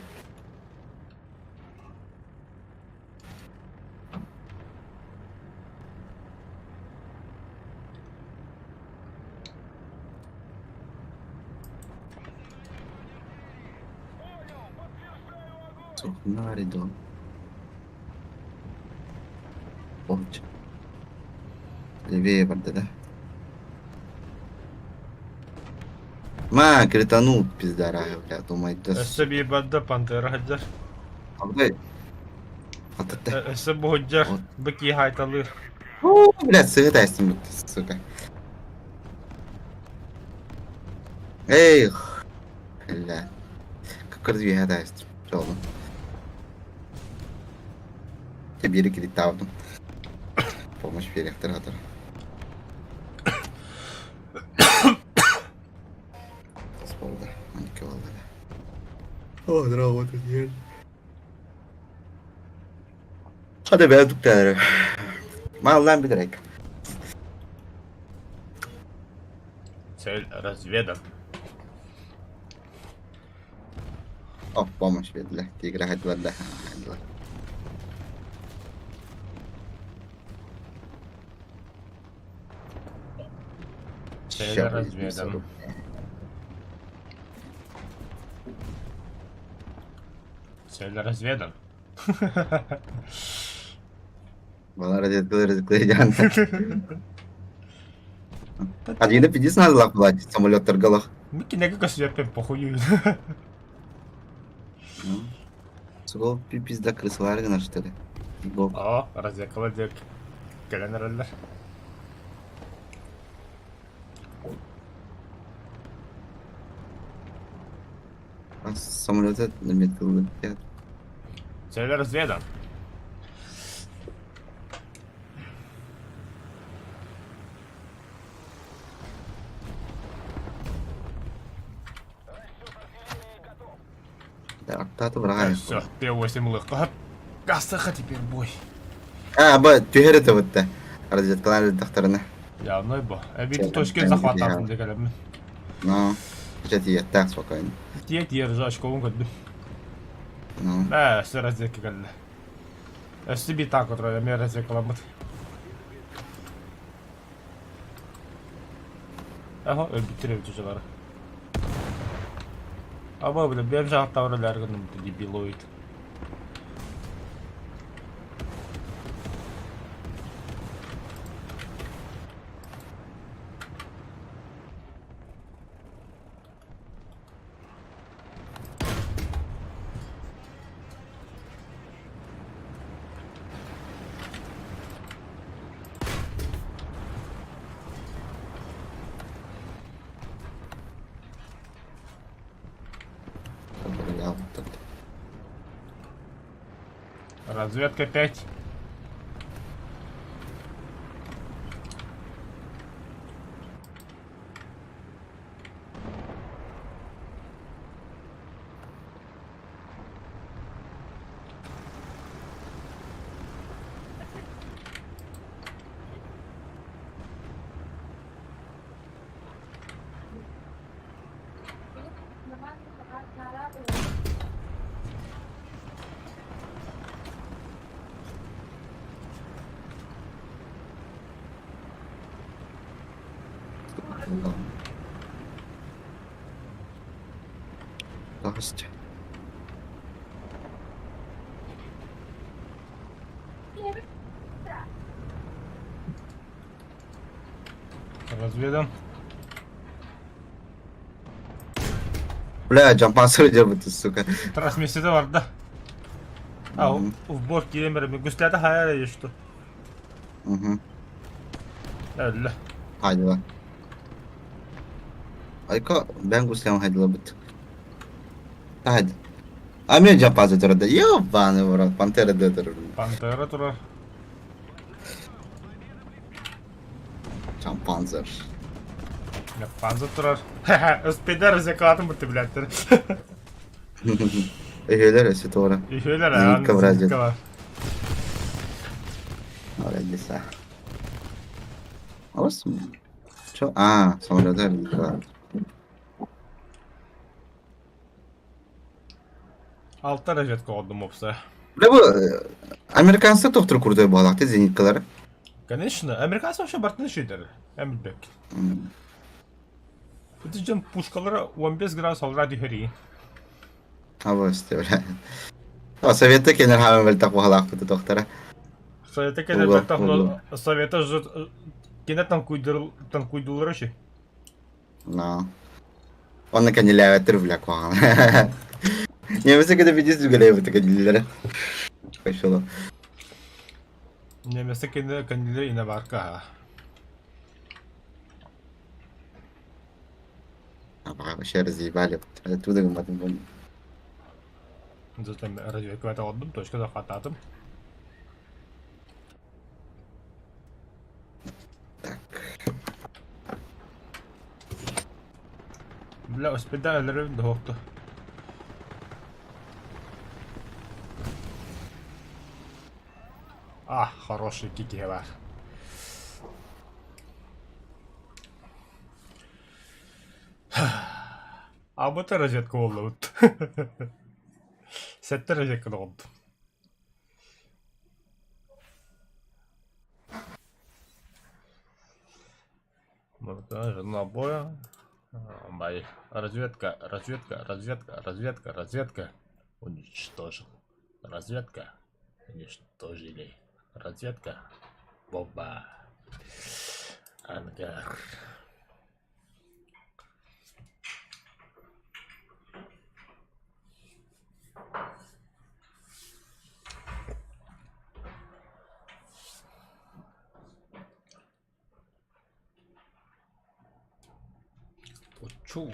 Сухнариду. Помните. Левее правда, да? Ма, кританул, пиздара, бля, думает, да. Өсі бейбадда пантера хаджар. Андай. Ататта. Өсі бұғыджар. Бүкі хайталыр. Блядь, сыгытайсың, сука. Эх. Бля. Как развигатайсың, жолым. Я бері кредит алдым. Помощь перектор атыр. Болды. 12 oldu da. Oh, работает yer. Hadi be dükkanları. Mallan bir direkt. Цель разведан. Oh, помощь verdiler. Tigre hadi verdiler. Цель разведан. Цель разведан. Bana разыскали. Hadi yine pidis nazlı laf bulan samolot торгалах. Микинеге косвепен похую. Ну. Сол пизда крысалар гына, что ли? Боб. О, разведкала дек. Келенерлер. А самолеты намет кылды. Söyle разведан. Да, кто-то врага. Все, Т-8 легко. Касаха теперь бой. А, тюхер это вот-то. Разведкалар докторына. Явно бо. Чё, Бит точки там захвататын где дегелем. Ну, сейчас я так спокойно. Тие тиер очковын көддү. Ну, Все разведка келди. Себе так вот, мен разведкаламыт. Ага, өлбүттүрөбүт ужалары. Аба биле бем жакта өрөлөр гынын дебилоид. я вот так. Разведка 5. Здрасте. Разведан. Бля, джампансер делает, сука. Трансмиссияда бар да. А, Мгм. в борт киемерами. Густята хаяра есть что. Угу. Öyle. Haydi lan. Ayko, ben guslam haydi la bit. Haydi. Amir джампансер турда. Ёбаный в рот, пантера дедер. Пантера турар. Джампансер. Не панза турар. Өспеде развлекатын бұрты біләттір. Эгелер өсі тоғра. Үйелер Зенитка в разе. var. Молодец. Olsun. Çok... Aa, sonra da bir var. Altta разведка oldum opsa. Bu Amerikansı doktor kurduğu bağlaktı zenitkaları. Конечно, американцы вообще бортны şeyleri. Emilbek. Bütün puşkalara 15 gradus alra diheri. Hava işte öyle. O Sovyet'te kenar hemen böyle tak bağlaktı doktora. Совета kenar Allah, ben tahmin Совета же gene tankuyduları şey. No. Onu kendileri ötürübler koğan. Немесе kada bir dizi göre yaptı kendileri. Kaşılı. Немесе kendileri yine barka ha. Ama şey rezibali. Tu da gümmadım bunu. Zaten разведка oldum. Точка захвататым. Бля, успеда ölürüm de hoktu. Ah, хороший кики var. А вот и розетка oldu. Sette rozetка oldu. Даже набоя. Мои. Разведка, разведка, разведка, разведка, разведка. Уничтожил. Разведка. Уничтожили. Разведка. Бомба. Ангар. Чу.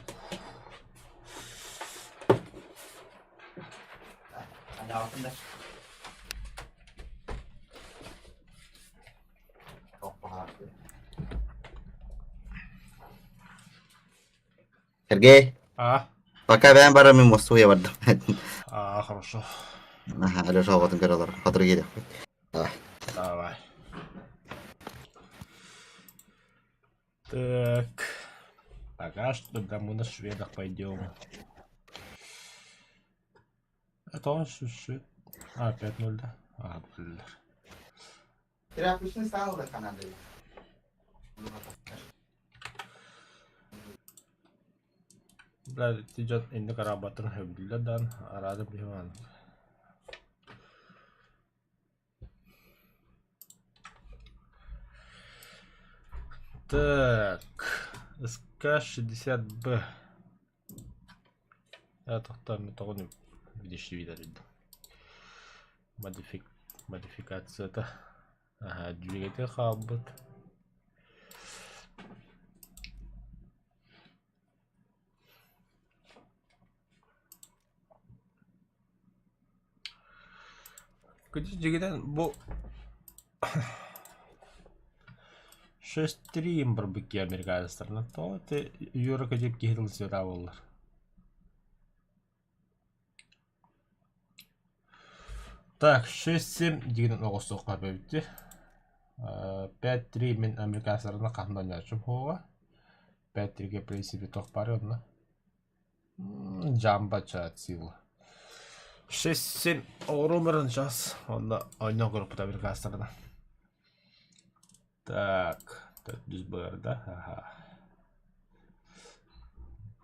Сергей, А? пока ben bara min мосту я вардым. Хорошо. Ага, әлі жауабын бере алар. Хатыр келе. Давай. Давай. Так. Пока что да, мы на шведах пойдем. Это он шушит. 5-0, да? Блин. Terapistini sağ ol kanalı. Бля, идет инде карабатыр хөбдүлдан арады биван. Так. СК-60Б. Это там не видишь видали. Модификация это. Ага, двигатель хаббот. Двигатель bu 6-3 имбарбыки американецтерне. То это юрка деп кехил сюда болар. Так, 6-7 деген оғыстыққа бөбітті. 5-3 мен американецтерне қамдан ашым хоға. 5-3-ге принципе тоқ бар онна. Жамба чаат силы. 6-7 оғырымырын жас. Онда ойна группа американецтерне. Так, düz бар, да? Ага.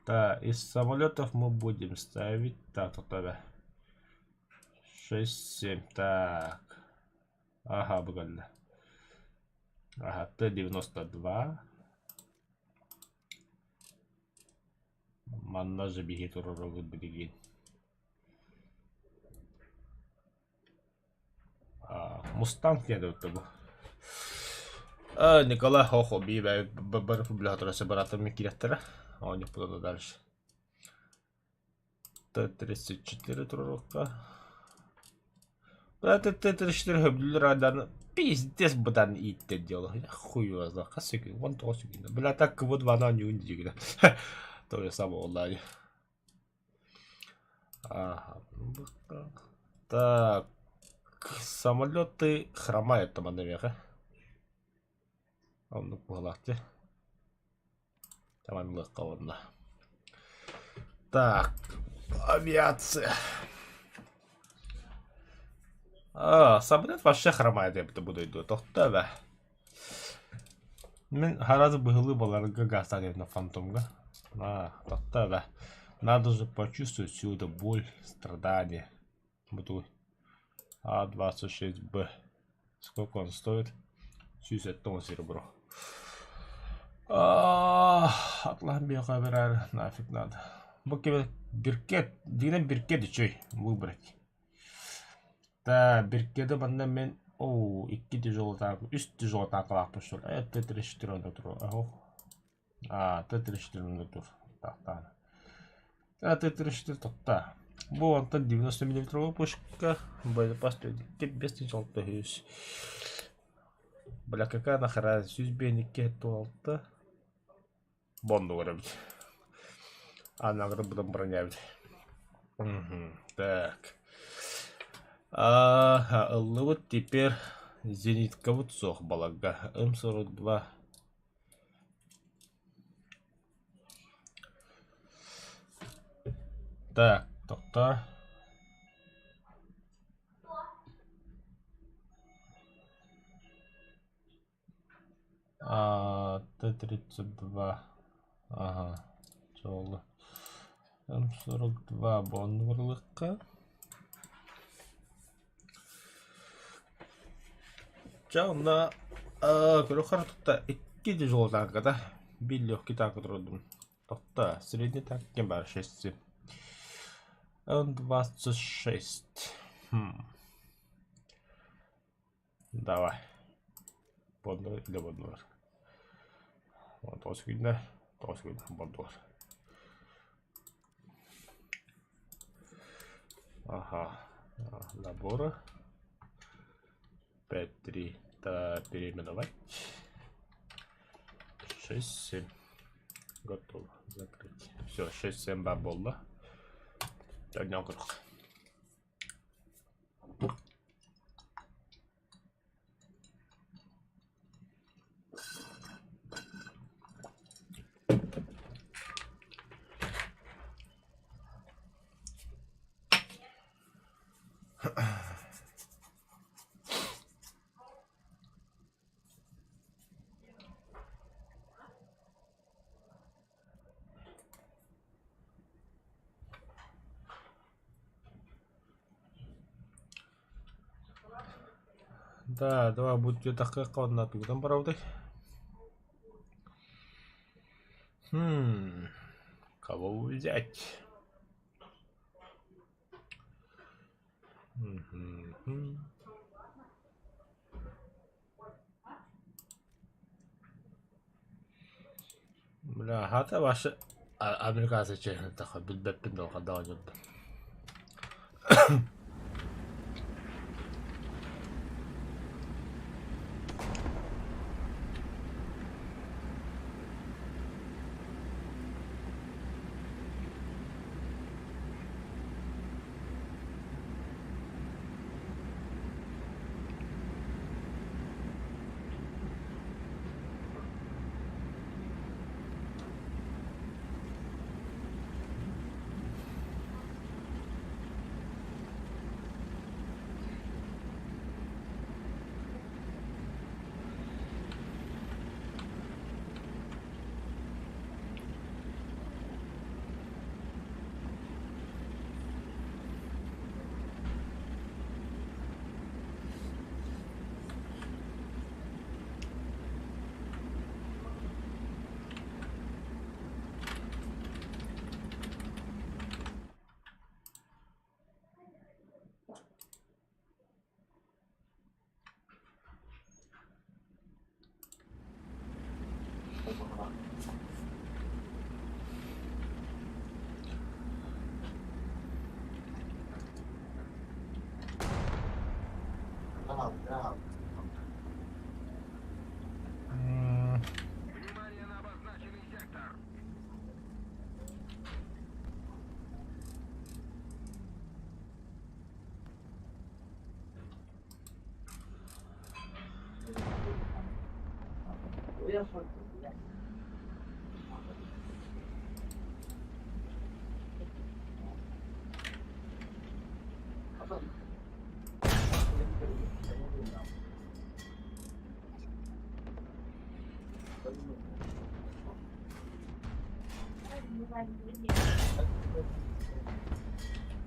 Да, из самолетов мы будем ставить. Так, тут тогда 6-7. Так. Ага, богально. Ага, Т-92. Манна же бегит уроровый бегин. Мустанг не дают того. Николай Хохо бивает бля с братом Микиреттера. Он не подал дальше. Т-34 туровка. Это Т-34 höbdüllerden пиздец бадан итте дело. Хуй его знает. Касыки, вон то сюда. Бля, так вот вана не ундигли. То же самое онлайн. Ага. Так. Самолеты хромают там наверх. Он пугалахте. Там легко одна. Так. Авиация. Самолет вообще хромает, я буду идти. Тоқтабе. Мен харазы быгылы баларга гастали на фантомга. Тоқтабе. Надо же почувствовать всю эту боль, страдания. Буду. А-26Б. Сколько он стоит? 60 тонн серебро. Атлан бияқа берер. Нафиг надо. Бұл кебе биркет. Дегенен биркет чөй. Выбрать. Да, биркеті банда мен... Оу, 2 тяжелый танк. 3 тяжелый танк алақпыш тұр. Т-34 онда тұр. Т-34 онда тұр. Тақтан. Т-34 тоқта. Бұл антон 90 мм пушка. Боеприпас без тяжелый тагыз. Бля, какая нахера сюзбеннике туалты. Бонду вырабить. Награды будем бронявить. Так. Вот теперь зенитка вот сох балага. М-42. Так, тоқта. Т-32. Ага, жолы. М-42 бондырлыққа. Жауна, көрі қаратықта 2 жол танка да. 1 легкий танк тұрдым. Тоқта, средний танк кен бар 6. М-26. Давай. Бондыр или бондыр. Вот, тоскүйді, бондыр. Ага. Наборы. 5-3. Да, переименовать. 6-7. Готово. Закрыть. Все, 6-7 баболла. Дня курс. Да, давай будет такая комната. Там правда. Кого взять? Бля, хата ваша американцы честно так бит-бит пиндал когда он. Внимание на обозначенный сектор.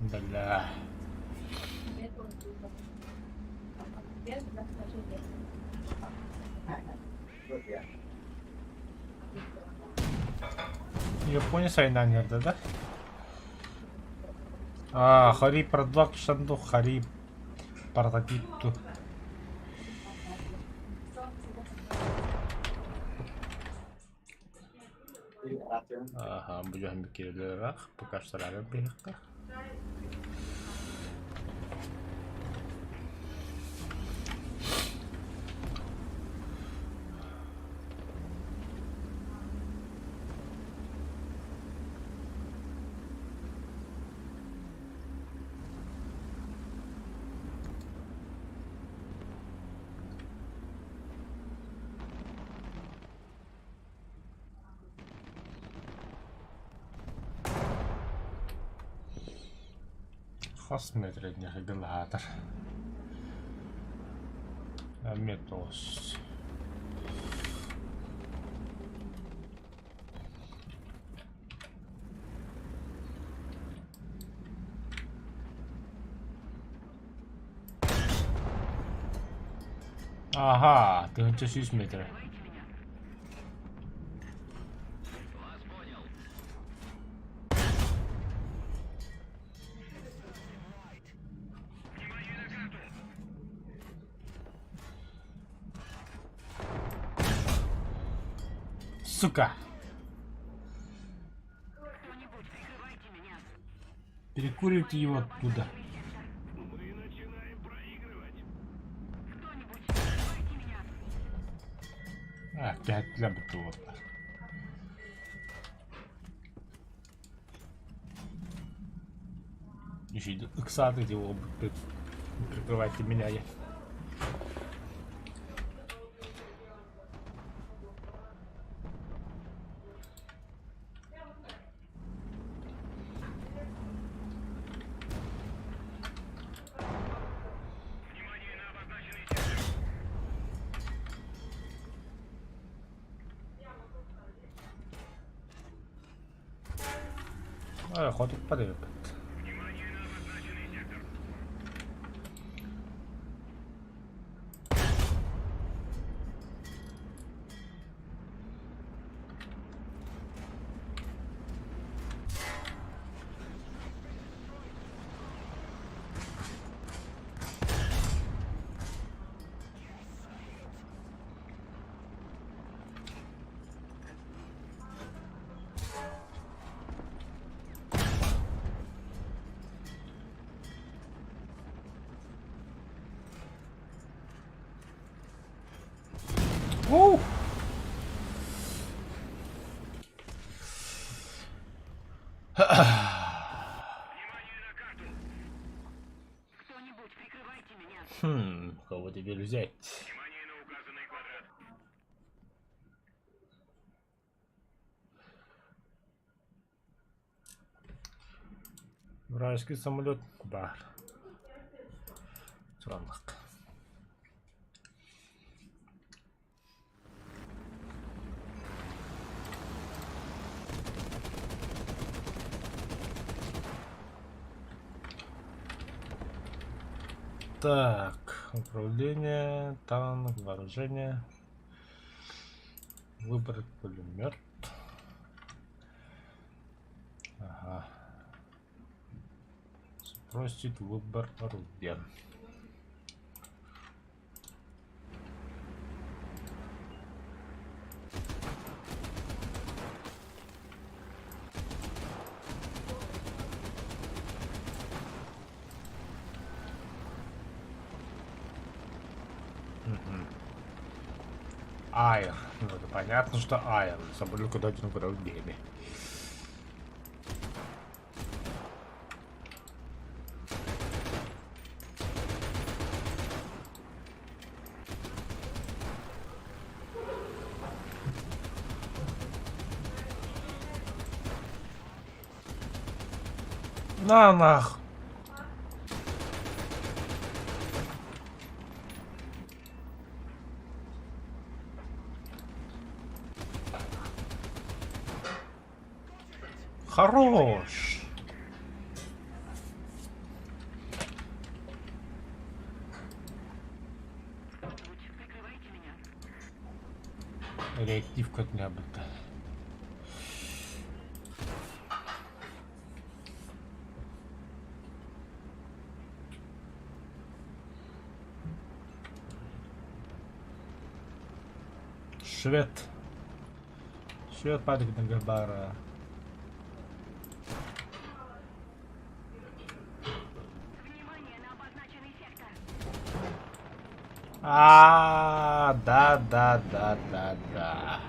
Бля. Япония сайнан yerде, да? Хариб продакшнду Хариб прототипту. Ага, bu ham kerak. Pokazsalarim bu yoqqa. خاص مترني قبل هاتر ميتوس Ага, ты 1600 метров. Сука! Перекуривайте его оттуда. Geldiler bu duvarlar. Еще иксады его прикрывайте меня. Ходит подъебет. Оу! Кто-нибудь, прикрывайте меня. Кого теперь взять? Внимание на указанный квадрат. Вражеский самолет. Бар. Странник. Так, управление, танк, вооружение. Выбрать пулемет. Ага. Спросит выбор орудия. Айр. Ну, это понятно, что Айр. Забыли, куда один управление. На нах. Хорош. Прикрывайте меня. Реактивка от меня будет. Швед. Швед падает на Габара. Внимание на обозначенный сектор. Да.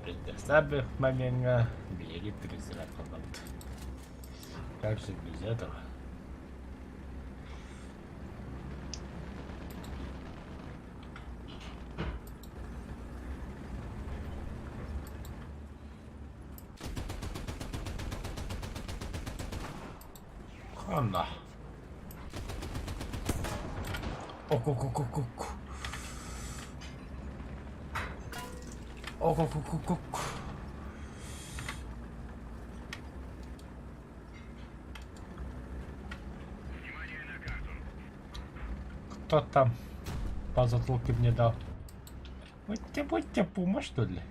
Предоставив момент бери призрак. Как же без этого? Хана. Ок. Ок. Кто там по затылке мне дал? Будьте пума, что ли?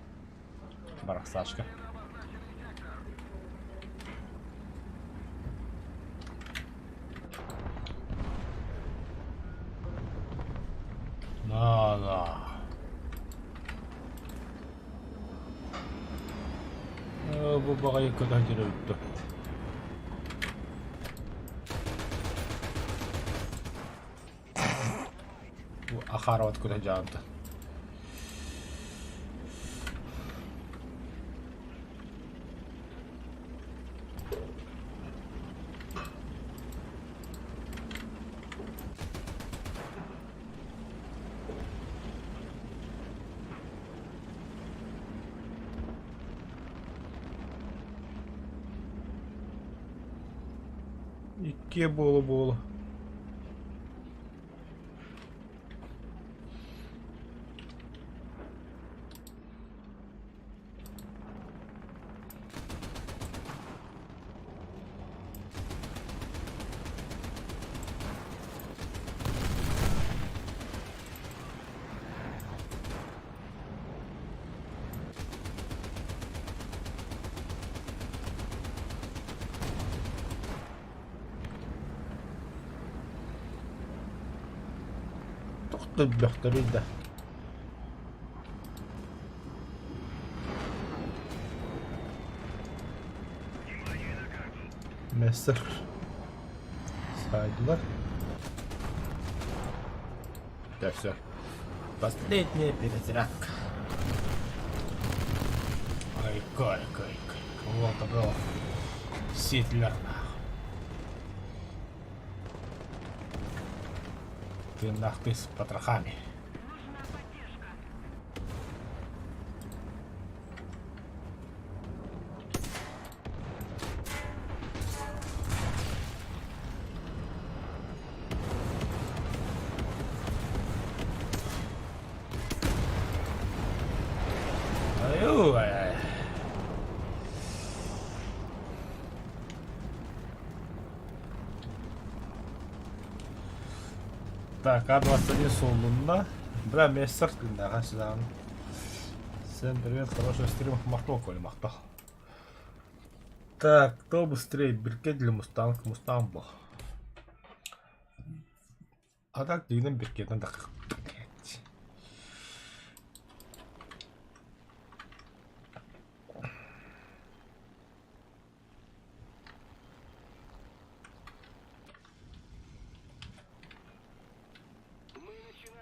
Барахсашка. Да. Bu bakayım kadar geri öttü. Bu Ахаров откуда джанта. İkiye boğulu boğulu. Тобто біда. Мессер. Сайдулар. Да, все. Последняя перезарядка. Ай, кай. Вот оно. Ситлер. Ты нахуй с потрохами. Ай-ай. Так, А21 солдунда. Бля, мессер да, ағашыдағын. Всем привет, хороший стрим. Махтал, Коля, махтал. Так, кто быстрее, Биркет или Мустанг? Мустанг был. А так, дейін Биркет, надо...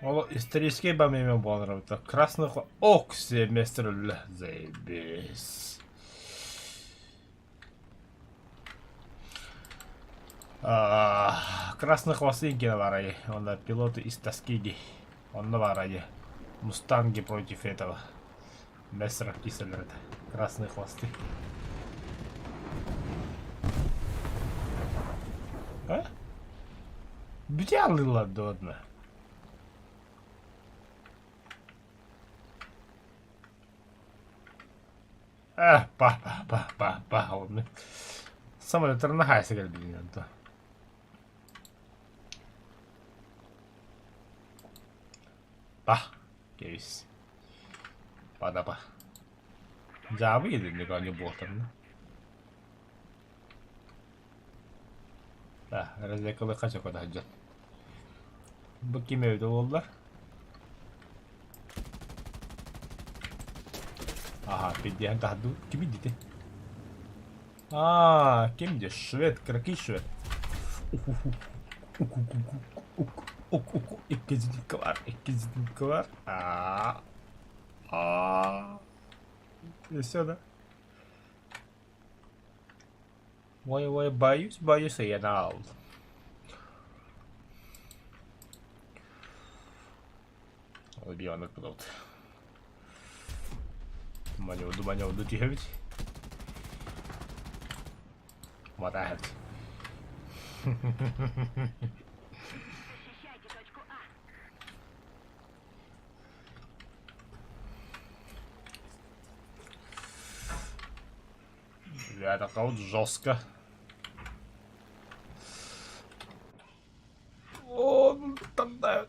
Ол исторический бамемен болар это красных оксе местрл заебись. Красных хвостинки наварай, он пилоты из Тоскиги, он наварай, мустанги против этого мессера киселер, красные хвосты. А? Битялы ладно. Он самолет нахайся гальбин то. Кейс. Падапа. Ja выйдет никого не ботом. Да, развлекалы хочу куда идет. Бакимею доллар. Ага, пидян тахду. Ким идите? Ким де швед, краки швед. İkinci var. Все, да? Vay боюсь, я на алт. Ребенок тут. Маневду тихо ведь. Мотает. Ребята, вот жестко. О, там да.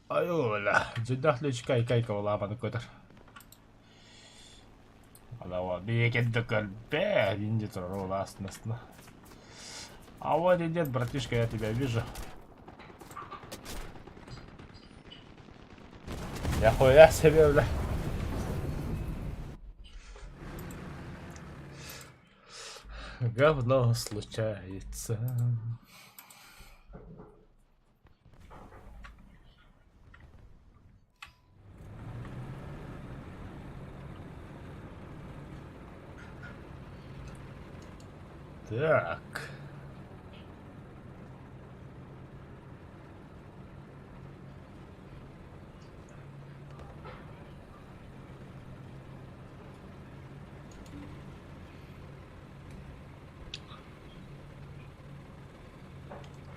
Аюля, жидахлыч кайка лапаны көтер. Алава бекетті көлбе, инди тұру астынасына. А вот идет, братишка, я тебя вижу. Я хуя себе, бля. Говно случается. Так.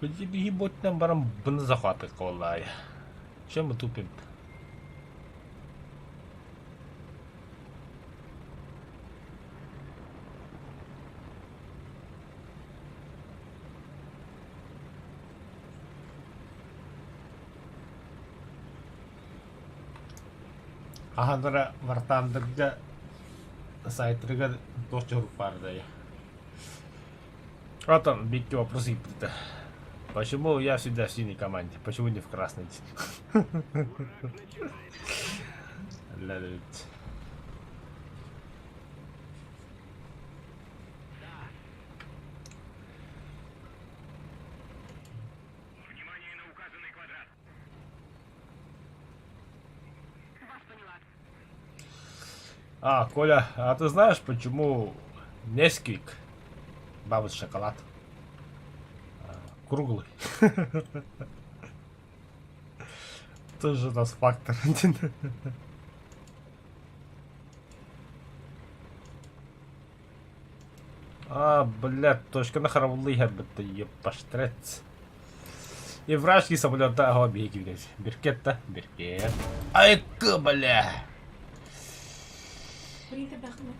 Ебать, барам быны захватык vallahi. Чем мы тупим? Ахандара вартандырга сайтрыга тошчорук барды я. Атом, битки вопросы и плита. Почему я всегда в синей команде? Почему не в красной? Внимание на указанный квадрат. А, Коля, а ты знаешь, почему Несквик, бабушка шоколад, круглый? Тоже у нас фактор. А, блядь, точка на хоровлый бітті ебаштрець. И вражеский самолет, да, обеги, блядь. Биркет-то, биркет. Ай-ка, бля. Принтер дохнул.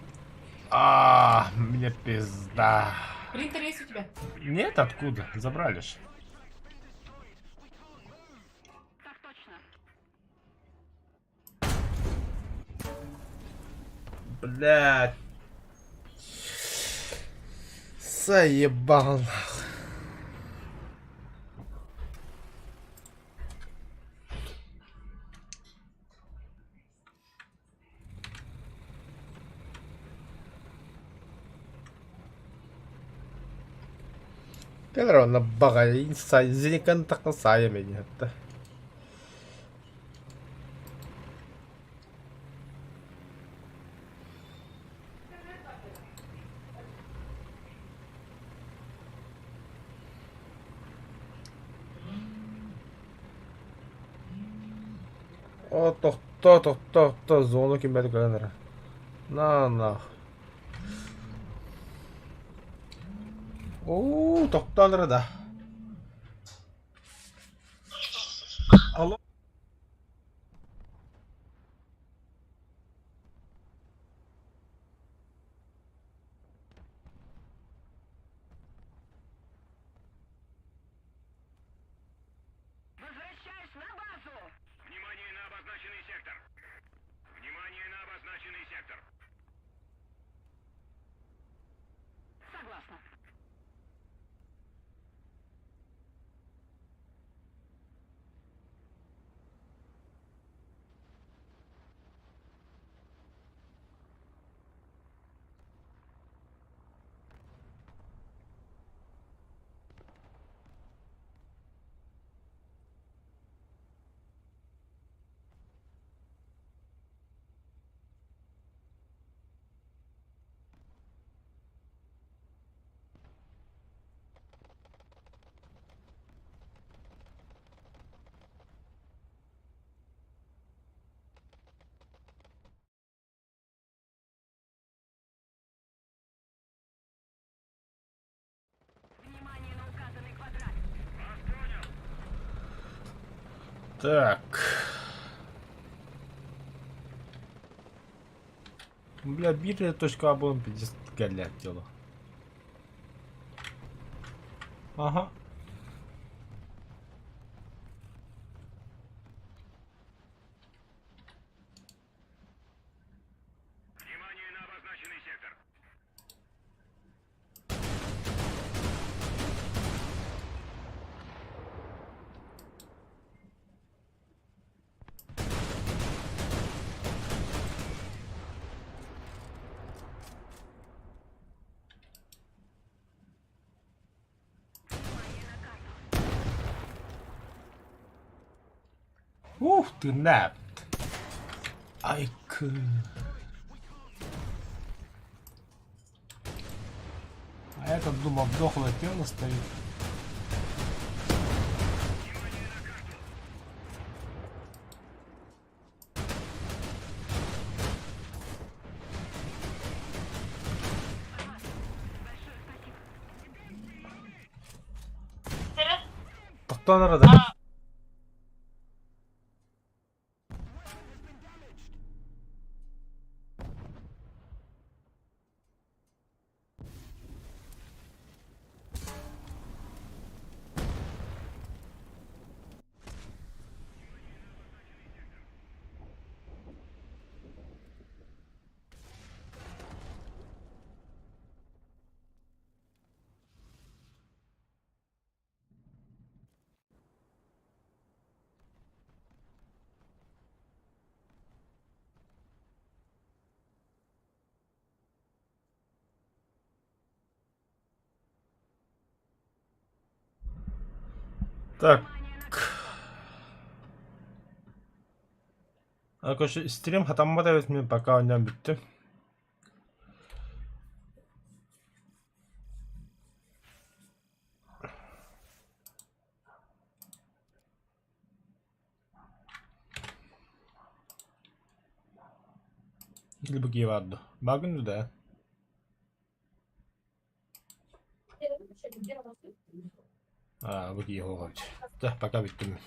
Мне пизда. Принтер есть у тебя? Нет, откуда? Забрали ж. Так точно. Блядь. Заебал нахуй. Pero nabagay sa zinikanta ka saya men yatta. О, то, зону кимбет гэнера. На. Oo, doktorları da. Алло. Возвращаюсь на базу! Внимание на обозначенный сектор. Внимание на обозначенный сектор. Согласна. Внимание на указанный квадрат. Так. Бля, биря точка абон 50 галят дело. Ага. Внимание на обозначенный сектор. Ух ты, напт. Айк. А этот, думал, дохлое тело стоит. Çoktan aradı. Так. Arkadaşlar stream hatamı da evet mi? Baka önden bitti. Gil bu vardı. Bakın da. Bu iyi olacak. Da baka bittim.